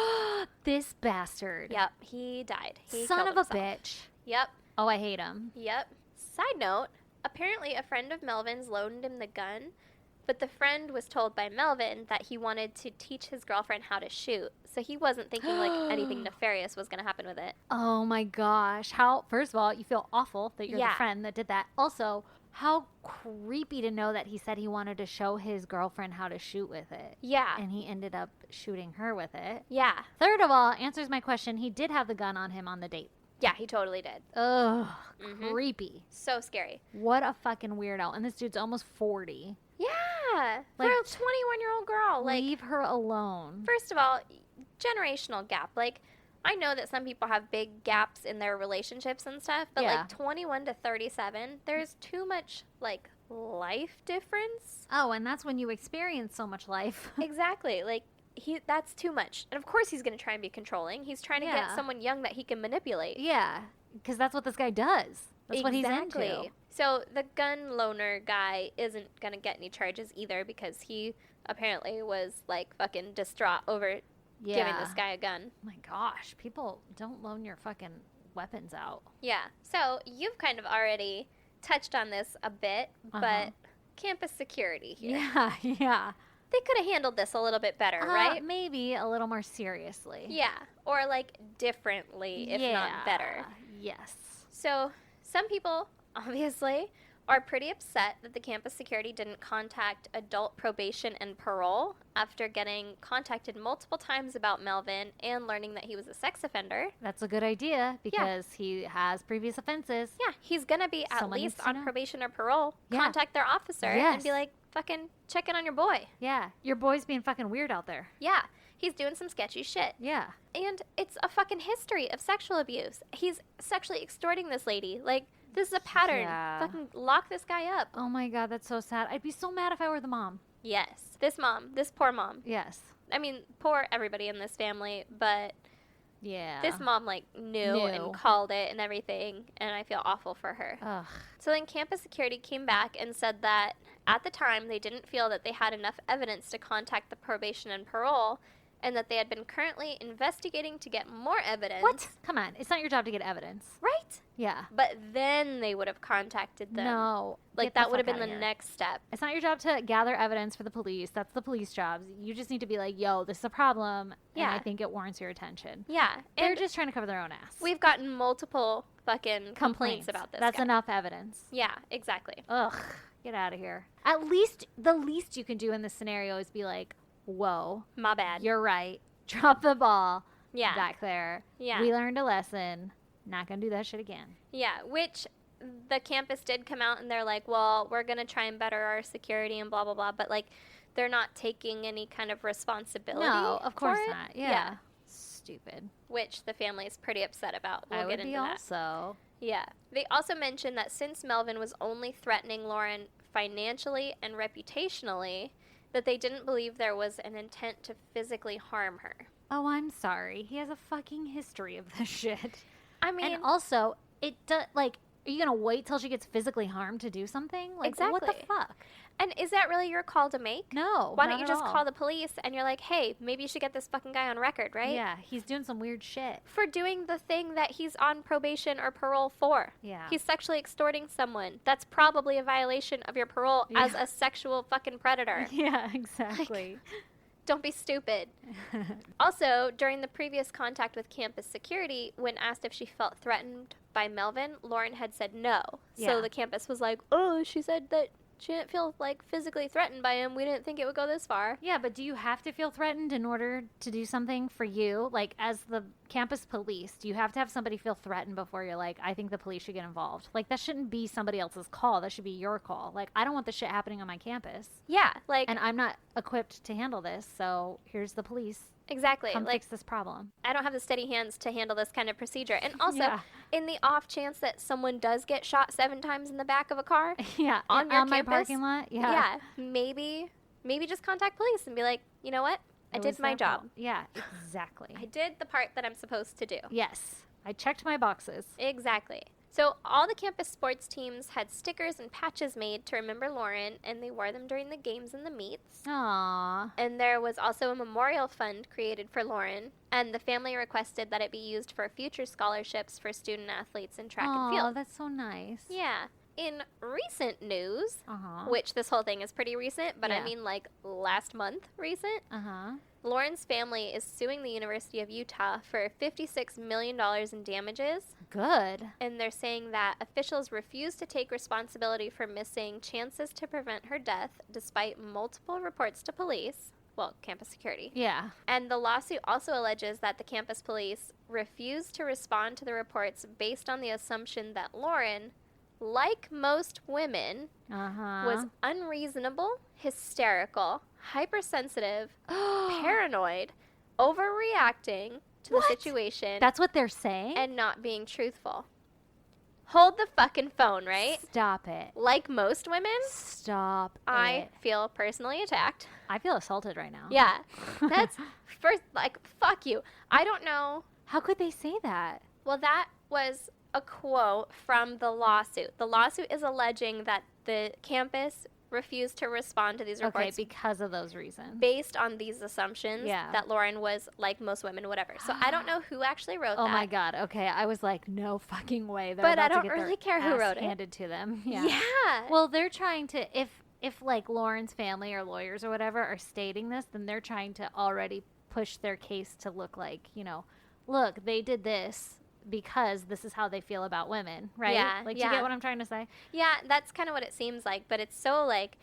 This bastard. Yep, he died. He Son killed of a himself. bitch. Yep, Oh, I hate him. yep. Side note, apparently a friend of Melvin's loaned him the gun, but the friend was told by Melvin that he wanted to teach his girlfriend how to shoot, so he wasn't thinking like anything nefarious was going to happen with it. Oh my gosh. How, first of all, you feel awful that you're the Yeah. friend that did that. Also, how creepy to know that he said he wanted to show his girlfriend how to shoot with it. Yeah, And he ended up shooting her with it. yeah, Third of all, answers my question. He did have the gun on him on the date. yeah, he totally did. Ugh, Mhm. creepy. So scary. What a fucking weirdo. And this dude's almost 40. Yeah, Like, for a 21-year-old girl, like, Leave her alone. first of all, generational gap. Like, I know that some people have big gaps in their relationships and stuff, but Yeah. like 21 to 37, there's too much like life difference. Oh, and that's when you experience so much life. Exactly. Like that's too much. And of course he's going to try and be controlling. He's trying to Yeah. get someone young that he can manipulate. Yeah, because that's what this guy does. That's what he's into. So the gun loaner guy isn't going to get any charges either because he apparently was like fucking distraught over giving this guy a gun. My gosh, people don't loan your fucking weapons out. Yeah. So you've kind of already touched on this a bit, but campus security here. Yeah, yeah. They could have handled this a little bit better, right? Maybe a little more seriously. Yeah. Or like differently, if not better. Yes. So some people, obviously, are pretty upset that the campus security didn't contact adult probation and parole after getting contacted multiple times about Melvin and learning that he was a sex offender. That's a good idea because he has previous offenses. Yeah, he's going to be at Someone needs least to on know. probation or parole. Yeah. Contact their officer and be Yes. like, fucking check in on your boy. Yeah, your boy's being fucking weird out there. Yeah, he's doing some sketchy shit. Yeah. And it's a fucking history of sexual abuse. He's sexually extorting this lady. Like, this is a pattern. Yeah. Fucking lock this guy up. Oh my god, that's so sad. I'd be so mad if I were the mom. Yes. This mom, this poor mom. Yes. I mean, poor everybody in this family, but Yeah. this mom, like, knew and called it and everything, and I feel awful for her. Ugh. So then campus security came back and said that at the time they didn't feel that they had enough evidence to contact the probation and parole, and that they had been currently investigating to get more evidence. What? Come on. It's not your job to get evidence. Right? Yeah. But then they would have contacted them. No. Like, Get the that would have fuck been outta the here. next step. It's not your job to gather evidence for the police. That's the police jobs. You just need to be like, yo, this is a problem, and Yeah. I think it warrants your attention. Yeah. They're And just trying to cover their own ass. we've gotten multiple fucking complaints about this That's guy. enough evidence. Yeah, exactly. Ugh. Get out of here. At least, the least you can do in this scenario is be like, whoa, My bad. you're right. Drop the ball Yeah. back there. Yeah. We learned a lesson. Not going to do that shit again. Yeah, which the campus did come out and they're like, well, we're going to try and better our security and blah, blah, blah. But, like, they're not taking any kind of responsibility. No, of course for it. not. Yeah. Stupid. Which the family is pretty upset about. We'll I get would into be that. also. Yeah. They also mentioned that since Melvin was only threatening Lauren financially and reputationally, that they didn't believe there was an intent to physically harm her. Oh, I'm sorry. He has a fucking history of this shit. I mean, And also, it does, like, are you going to wait till she gets physically harmed to do something? Like, what the Exactly. fuck? and is that really your call to make? No. Why don't not you at just all. call the police and you're like, hey, maybe you should get this fucking guy on record, right? Yeah, he's doing some weird shit. For doing the thing that he's on probation or parole for. Yeah. He's sexually extorting someone. That's probably a violation of your parole as Yeah. a sexual fucking predator. Yeah, exactly. Don't be stupid. Also, during the previous contact with campus security, when asked if she felt threatened by Melvin, Lauren had said no. Yeah. So the campus was like, oh, she said that she didn't feel, like, physically threatened by him. We didn't think it would go this far. Yeah, but do you have to feel threatened in order to do something for you? Like, as the campus police, do you have to have somebody feel threatened before you're like, I think the police should get involved? Like, that shouldn't be somebody else's call. That should be your call. Like, I don't want this shit happening on my campus. Yeah, like... And I'm not equipped to handle this, so here's the police. Exactly. Come like, fix this problem. I don't have the steady hands to handle this kind of procedure. And also, in the off chance that someone does get shot 7 times in the back of a car, on my parking lot, maybe just contact police and be like, you know what? I did my job. Yeah, exactly. I did the part that I'm supposed to do. Yes, I checked my boxes. Exactly. So all the campus sports teams had stickers and patches made to remember Lauren, and they wore them during the games and the meets. Aww. And there was also a memorial fund created for Lauren, and the family requested that it be used for future scholarships for student athletes in track and field. Oh, that's so nice. Yeah. In recent news, Uh-huh. which this whole thing is pretty recent, but I Yeah. mean like last month recent, Uh-huh. Lauren's family is suing the University of Utah for $56 million in damages. Good. And they're saying that officials refuse to take responsibility for missing chances to prevent her death despite multiple reports to police. Well, campus security. Yeah. And the lawsuit also alleges that the campus police refused to respond to the reports based on the assumption that Lauren, like most women, Uh-huh. was unreasonable, hysterical, hypersensitive, paranoid, overreacting to the situation, That's what they're saying? and not being truthful. Hold the fucking phone, right? Stop it. Like most women, Stop I it. feel personally attacked. I feel assaulted right now. Yeah. That's first, like, fuck you. I don't know. How could they say that? Well, that was a quote from the lawsuit. The lawsuit is alleging that the campus refused to respond to these reports Okay, because of those reasons. based on these assumptions Yeah. that Lauren was like most women, whatever. So I don't know who actually wrote that. Oh my god. Okay, I was like, no fucking way. They're But I about to don't get their really care who ass wrote it. handed to them. Yeah. Yeah. Well, they're trying to if like Lauren's family or lawyers or whatever are stating this, then they're trying to already push their case to look like, look, they did this because this is how they feel about women, right? Yeah, Like, yeah. do you get what I'm trying to say? Yeah, that's kind of what it seems like, but it's so, like,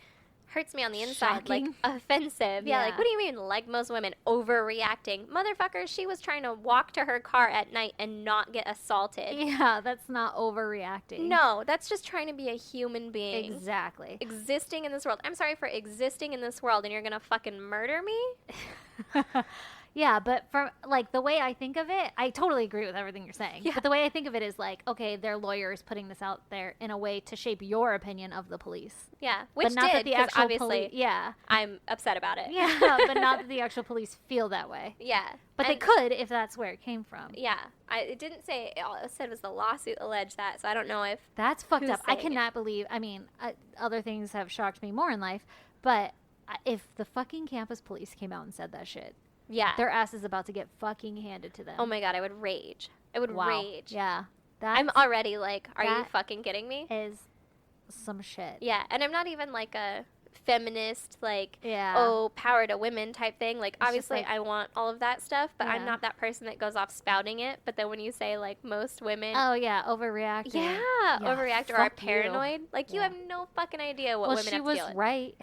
hurts me on the inside, like, Shocking. offensive. Yeah, like, Yeah. what do you mean, like most women, overreacting? Motherfucker, she was trying to walk to her car at night and not get assaulted. Yeah, that's not overreacting. No, that's just trying to be a human being. Exactly. Existing in this world. I'm sorry for existing in this world, and you're gonna fucking murder me? Yeah, but from like the way I think of it, I totally agree with everything you're saying. Yeah. But the way I think of it is like, okay, their lawyer is putting this out there in a way to shape your opinion of the police. Yeah, which but not that did, the 'cause actual obviously yeah. I'm upset about it. Yeah, but not that the actual police feel that way. Yeah. But they and- could if that's where it came from. Yeah, it didn't say, all it said was the lawsuit alleged that, so I don't know if, That's fucked Who's up. I saying it? cannot believe. I mean, other things have shocked me more in life, but if the fucking campus police came out and said that shit, yeah. their ass is about to get fucking handed to them. Oh my god, I would rage. I would Wow. rage. Yeah. That I'm already like, are you that- fucking kidding me? is some shit. Yeah, and I'm not even like a feminist, like, Yeah. oh, power to women type thing. Like, It's just obviously, like- I want all of that stuff, but I'm Yeah. not that person that goes off spouting it. But then when you say, like, most women, Oh yeah, overreacting. yeah, overreact or are fuck you. paranoid, like, you Yeah. have no fucking idea what Well, women she have was to deal with. right.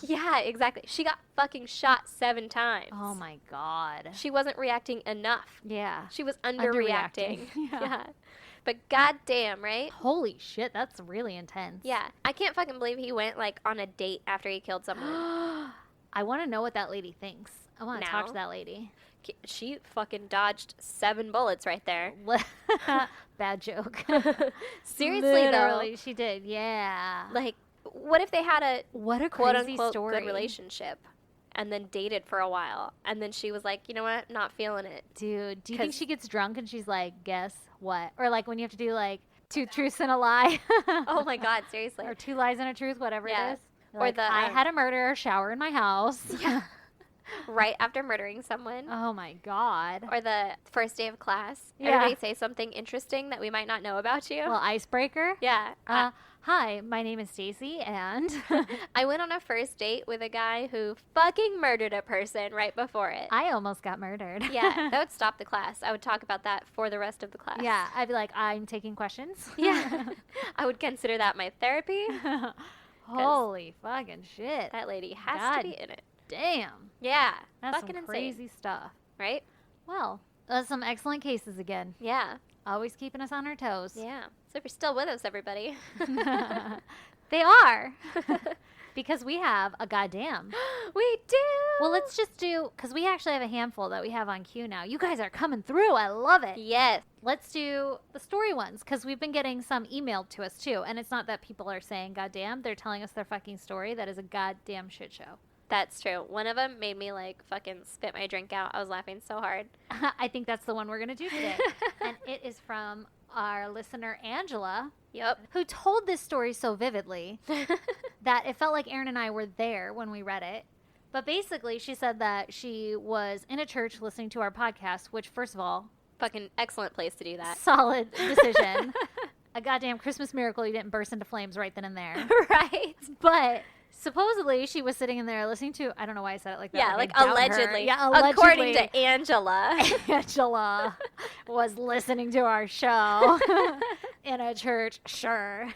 Yeah, exactly. She got fucking shot 7 times. Oh my god. She wasn't reacting enough. Yeah. She was underreacting. Underreacting. Yeah. Yeah. But goddamn, right? Holy shit, that's really intense. Yeah. I can't fucking believe he went, like, on a date after he killed someone. I want to know what that lady thinks. I want to talk to Now? that lady. She fucking dodged 7 bullets right there. Bad joke. Seriously, Literally, she did. Yeah. though. Like, what if they had a What a quote crazy unquote story. good relationship and then dated for a while? And then she was like, you know what? Not feeling it. Dude, do you think 'Cause- she gets drunk and she's like, guess what? Or like when you have to do like 2 truths and a lie. Oh my God, seriously. Or 2 lies and a truth, whatever Yeah. it is. You're Or like, the, I had a murderer shower in my house. Yeah. Right after murdering someone. Oh my god. Or the first day of class. Yeah. Everybody say something interesting that we might not know about you. Well, icebreaker. yeah. Hi, my name is Stacy, and I went on a first date with a guy who fucking murdered a person right before it. I almost got murdered. Yeah, that would stop the class. I would talk about that for the rest of the class. Yeah, I'd be like, I'm taking questions. Yeah. I would consider that my therapy. Holy fucking shit. That lady has to be in it. Damn. Yeah. That's fucking some insane. crazy stuff. Right? Well, that's some excellent cases again. Yeah. Always keeping us on our toes. Yeah. So if you're still with us, everybody. They are. Because we have a goddamn. We do. Well, let's just do, because we actually have a handful that we have on queue now. You guys are coming through. I love it. Yes. Let's do the story ones, because we've been getting some emailed to us too. And it's not that people are saying goddamn. They're telling us their fucking story that is a goddamn shit show. That's true. One of them made me like fucking spit my drink out. I was laughing so hard. I think that's the one we're going to do today. And it is from our listener, Angela. Yep. Who told this story so vividly that it felt like Aaron and I were there when we read it. But basically, she said that she was in a church listening to our podcast, which, first of all, Fucking excellent place to do that. solid decision. A goddamn Christmas miracle you didn't burst into flames right then and there. Right. But supposedly, she was sitting in there listening to, I don't know why I said it like that. Yeah, like like I doubt her. allegedly. Yeah, allegedly. According to Angela. Angela was listening to our show in a church. Sure.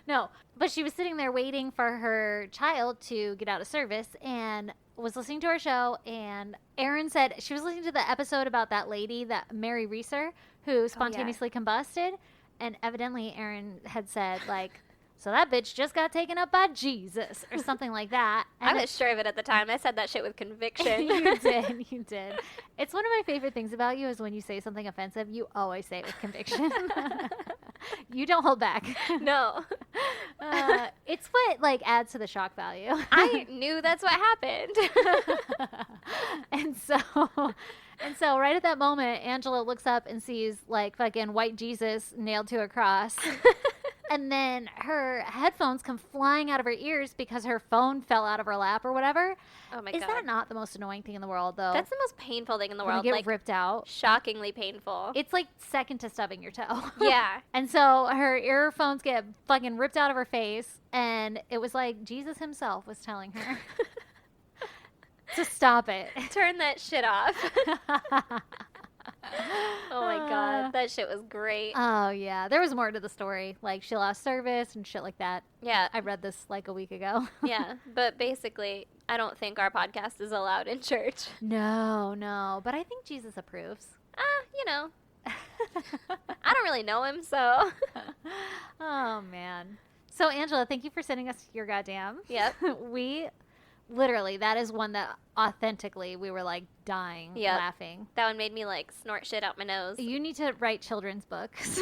No, but she was sitting there waiting for her child to get out of service and was listening to our show. And Erin said she was listening to the episode about that lady, that Mary Reeser, who spontaneously combusted. And evidently Erin had said, like, so that bitch just got taken up by Jesus or something like that. And I was sure of it at the time. I said that shit with conviction. You did. It's one of my favorite things about you is when you say something offensive, you always say it with conviction. You don't hold back. No. It's what like adds to the shock value. I knew that's what happened. And so right at that moment, Angela looks up and sees like fucking white Jesus nailed to a cross. And then her headphones come flying out of her ears because her phone fell out of her lap or whatever. Oh my God. Is that not the most annoying thing in the world, though? That's the most painful thing in the When world. you get like, ripped out. shockingly painful. It's like second to stubbing your toe. Yeah. And so her earphones get fucking ripped out of her face. And it was like Jesus himself was telling her to stop it. Turn that shit off. Oh my god, that shit was great. Oh, yeah. There was more to the story. Like, she lost service and shit like that. Yeah. I read this like a week ago. Yeah, but basically, I don't think our podcast is allowed in church. No. But I think Jesus approves. You know. I don't really know him, so. Oh, man. So, Angela, thank you for sending us your goddamn. Yep. We literally, that is one that authentically we were like dying laughing. That one made me like snort shit out my nose. You need to write children's books.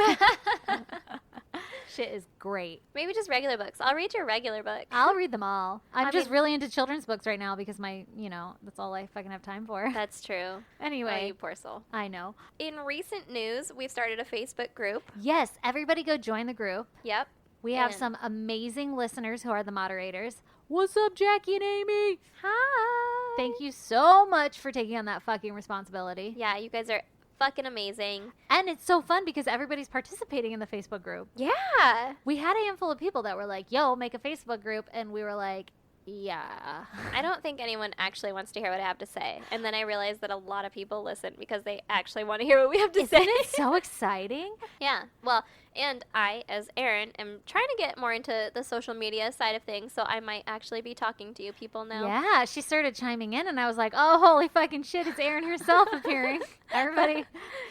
Shit is great. Maybe just regular books. I'll read your regular book. I'll read them all. I'm I just mean, really into children's books right now because that's all I fucking have time for. That's true. Anyway. Oh, you poor soul. I know. In recent news, we've started a Facebook group. Yes, everybody go join the group. Yep. We have some amazing listeners who are the moderators. What's up, Jackie and Amy? Hi. Thank you so much for taking on that fucking responsibility. Yeah, you guys are fucking amazing. And it's so fun because everybody's participating in the Facebook group. Yeah. We had a handful of people that were like, yo, make a Facebook group. And we were like, yeah. I don't think anyone actually wants to hear what I have to say. And then I realized that a lot of people listen because they actually want to hear what we have to say. Isn't it so exciting? Yeah. Well, and I, as Erin, am trying to get more into the social media side of things, so I might actually be talking to you people now. Yeah, she started chiming in, and I was like, oh, holy fucking shit, it's Erin herself appearing. Everybody,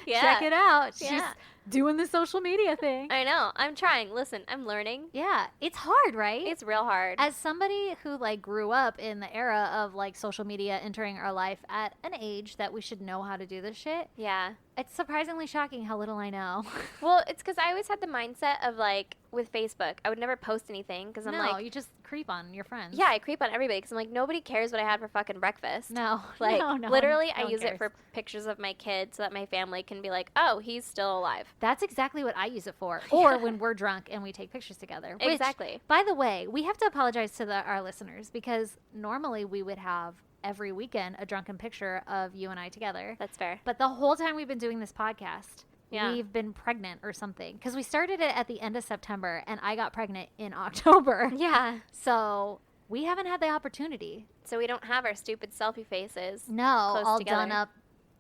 check it out. She's doing the social media thing. I know. I'm trying. Listen, I'm learning. Yeah, it's hard, right? It's real hard. As somebody who, like, grew up in the era of, like, social media entering our life at an age that we should know how to do this shit. Yeah. It's surprisingly shocking how little I know. Well, it's because I always had the mindset of, like, with Facebook, I would never post anything because I'm like... No, you just creep on your friends. Yeah, I creep on everybody because I'm like, nobody cares what I had for fucking breakfast. No. Like, no, literally, I one use cares. it for pictures of my kids so that my family can be like, oh, he's still alive. That's exactly what I use it for. Or when we're drunk and we take pictures together. Which, Exactly. by the way, we have to apologize to our listeners because normally we would have every weekend a drunken picture of you and I together. That's fair. But the whole time we've been doing this podcast, we've been pregnant or something. Because we started it at the end of September, and I got pregnant in October. Yeah. So we haven't had the opportunity. So we don't have our stupid selfie faces. No, all done up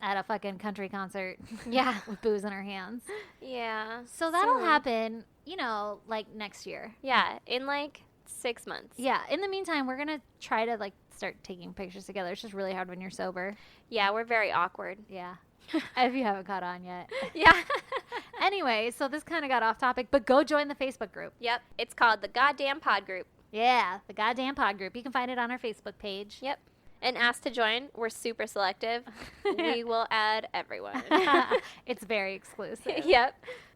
at a fucking country concert. Yeah. With booze in our hands. Yeah. So that'll happen, you know, like next year. Yeah, in like 6 months. Yeah. In the meantime, we're going to try to like start taking pictures together. It's just really hard when you're sober. Yeah, we're very awkward. Yeah. If you haven't caught on yet. Yeah. Anyway, so this kind of got off topic, but go join the Facebook group. Yep. It's called the Goddamn Pod Group. Yeah, the Goddamn Pod Group. You can find it on our Facebook page. Yep. And ask to join. We're super selective. We will add everyone. It's very exclusive. Yep.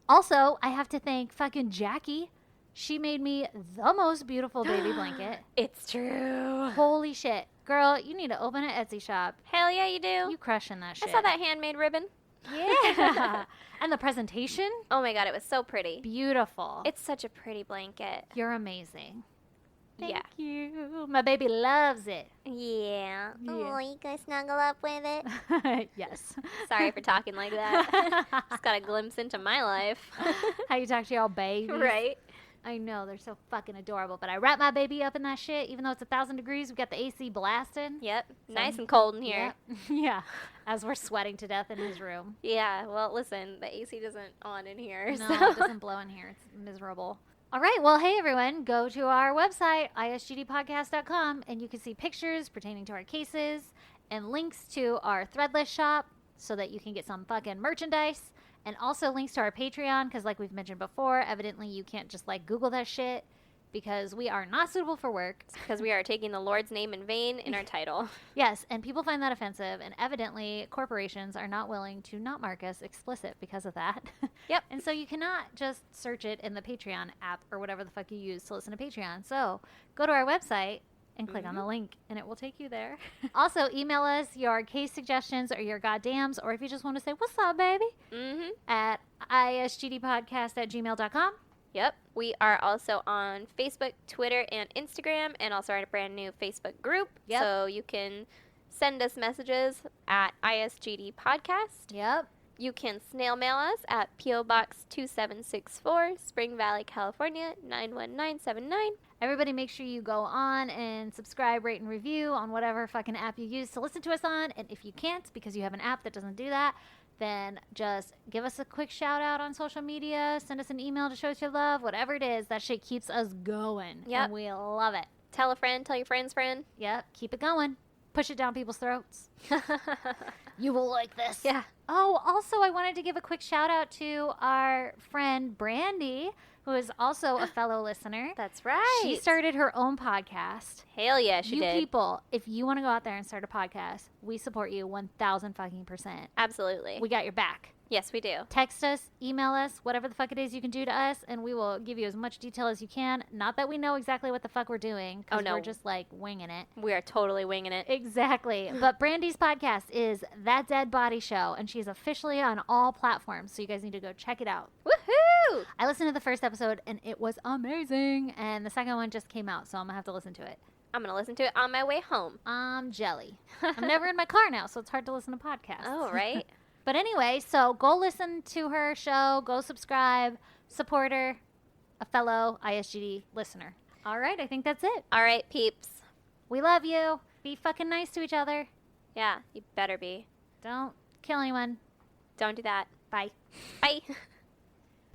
Also, I have to thank fucking Jackie. She made me the most beautiful baby blanket. It's true. Holy shit. Girl, you need to open an Etsy shop. Hell yeah, you do. You crushing that shit. I saw that handmade ribbon. Yeah. And the presentation? Oh my God, it was so pretty. Beautiful. It's such a pretty blanket. You're amazing. Thank Yeah. you. My baby loves it. Yeah. Yeah. Oh, you guys snuggle up with it? Yes. Sorry for talking like that. Just got a glimpse into my life. How you talk to your babies. Right. I know, they're so fucking adorable. But I wrap my baby up in that shit, even though it's 1,000 degrees. We got the AC blasting. Yep. Nice and cold in here. Yep. Yeah. As we're sweating to death in his room. Yeah. Well, listen, the AC doesn't on in here. No, so. it doesn't blow in here. It's miserable. All right. Well, hey, everyone. Go to our website, isgdpodcast.com, and you can see pictures pertaining to our cases and links to our Threadless shop so that you can get some fucking merchandise. And also links to our Patreon, because like we've mentioned before, evidently you can't just like Google that shit because we are not suitable for work. Because we are taking the Lord's name in vain in our title. Yes, and people find that offensive, and evidently corporations are not willing to not mark us explicit because of that. Yep. And so you cannot just search it in the Patreon app or whatever the fuck you use to listen to Patreon. So go to our website and click on the link, and it will take you there. Also, email us your case suggestions or your goddams, or if you just want to say, what's up, baby? At isgdpodcast@gmail.com. Yep. We are also on Facebook, Twitter, and Instagram, and also our brand new Facebook group. Yep. So you can send us messages at ISGD Podcast. Yep. You can snail mail us at P.O. Box 2764, Spring Valley, California, 91979. Everybody make sure you go on and subscribe, rate, and review on whatever fucking app you use to listen to us on. And if you can't because you have an app that doesn't do that, then just give us a quick shout out on social media, send us an email to show us your love, whatever it is. That shit keeps us going. Yep. And we love it. Tell a friend, tell your friend's friend. Yep. Keep it going. Push it down people's throats. You will like this. Yeah. Oh, also, I wanted to give a quick shout out to our friend Brandy, who is also a fellow listener. That's right. She started her own podcast. Hell yeah, she did. You people, if you want to go out there and start a podcast, we support you 1,000 fucking %. Absolutely. We got your back. Yes, we do. Text us, email us, whatever the fuck it is you can do to us, and we will give you as much detail as you can. Not that we know exactly what the fuck we're doing, because we're just like winging it. We are totally winging it. Exactly. But Brandy's podcast is That Dead Body Show, and she's officially on all platforms, so you guys need to go check it out. Woohoo! I listened to the first episode, and it was amazing, and the second one just came out, so I'm going to have to listen to it. I'm going to listen to it on my way home. I'm jelly. I'm never in my car now, so it's hard to listen to podcasts. Oh, right. But anyway, so go listen to her show, go subscribe, support her, a fellow ISGD listener. All right, I think that's it. All right, peeps. We love you. Be fucking nice to each other. Yeah, you better be. Don't kill anyone. Don't do that. Bye. Bye.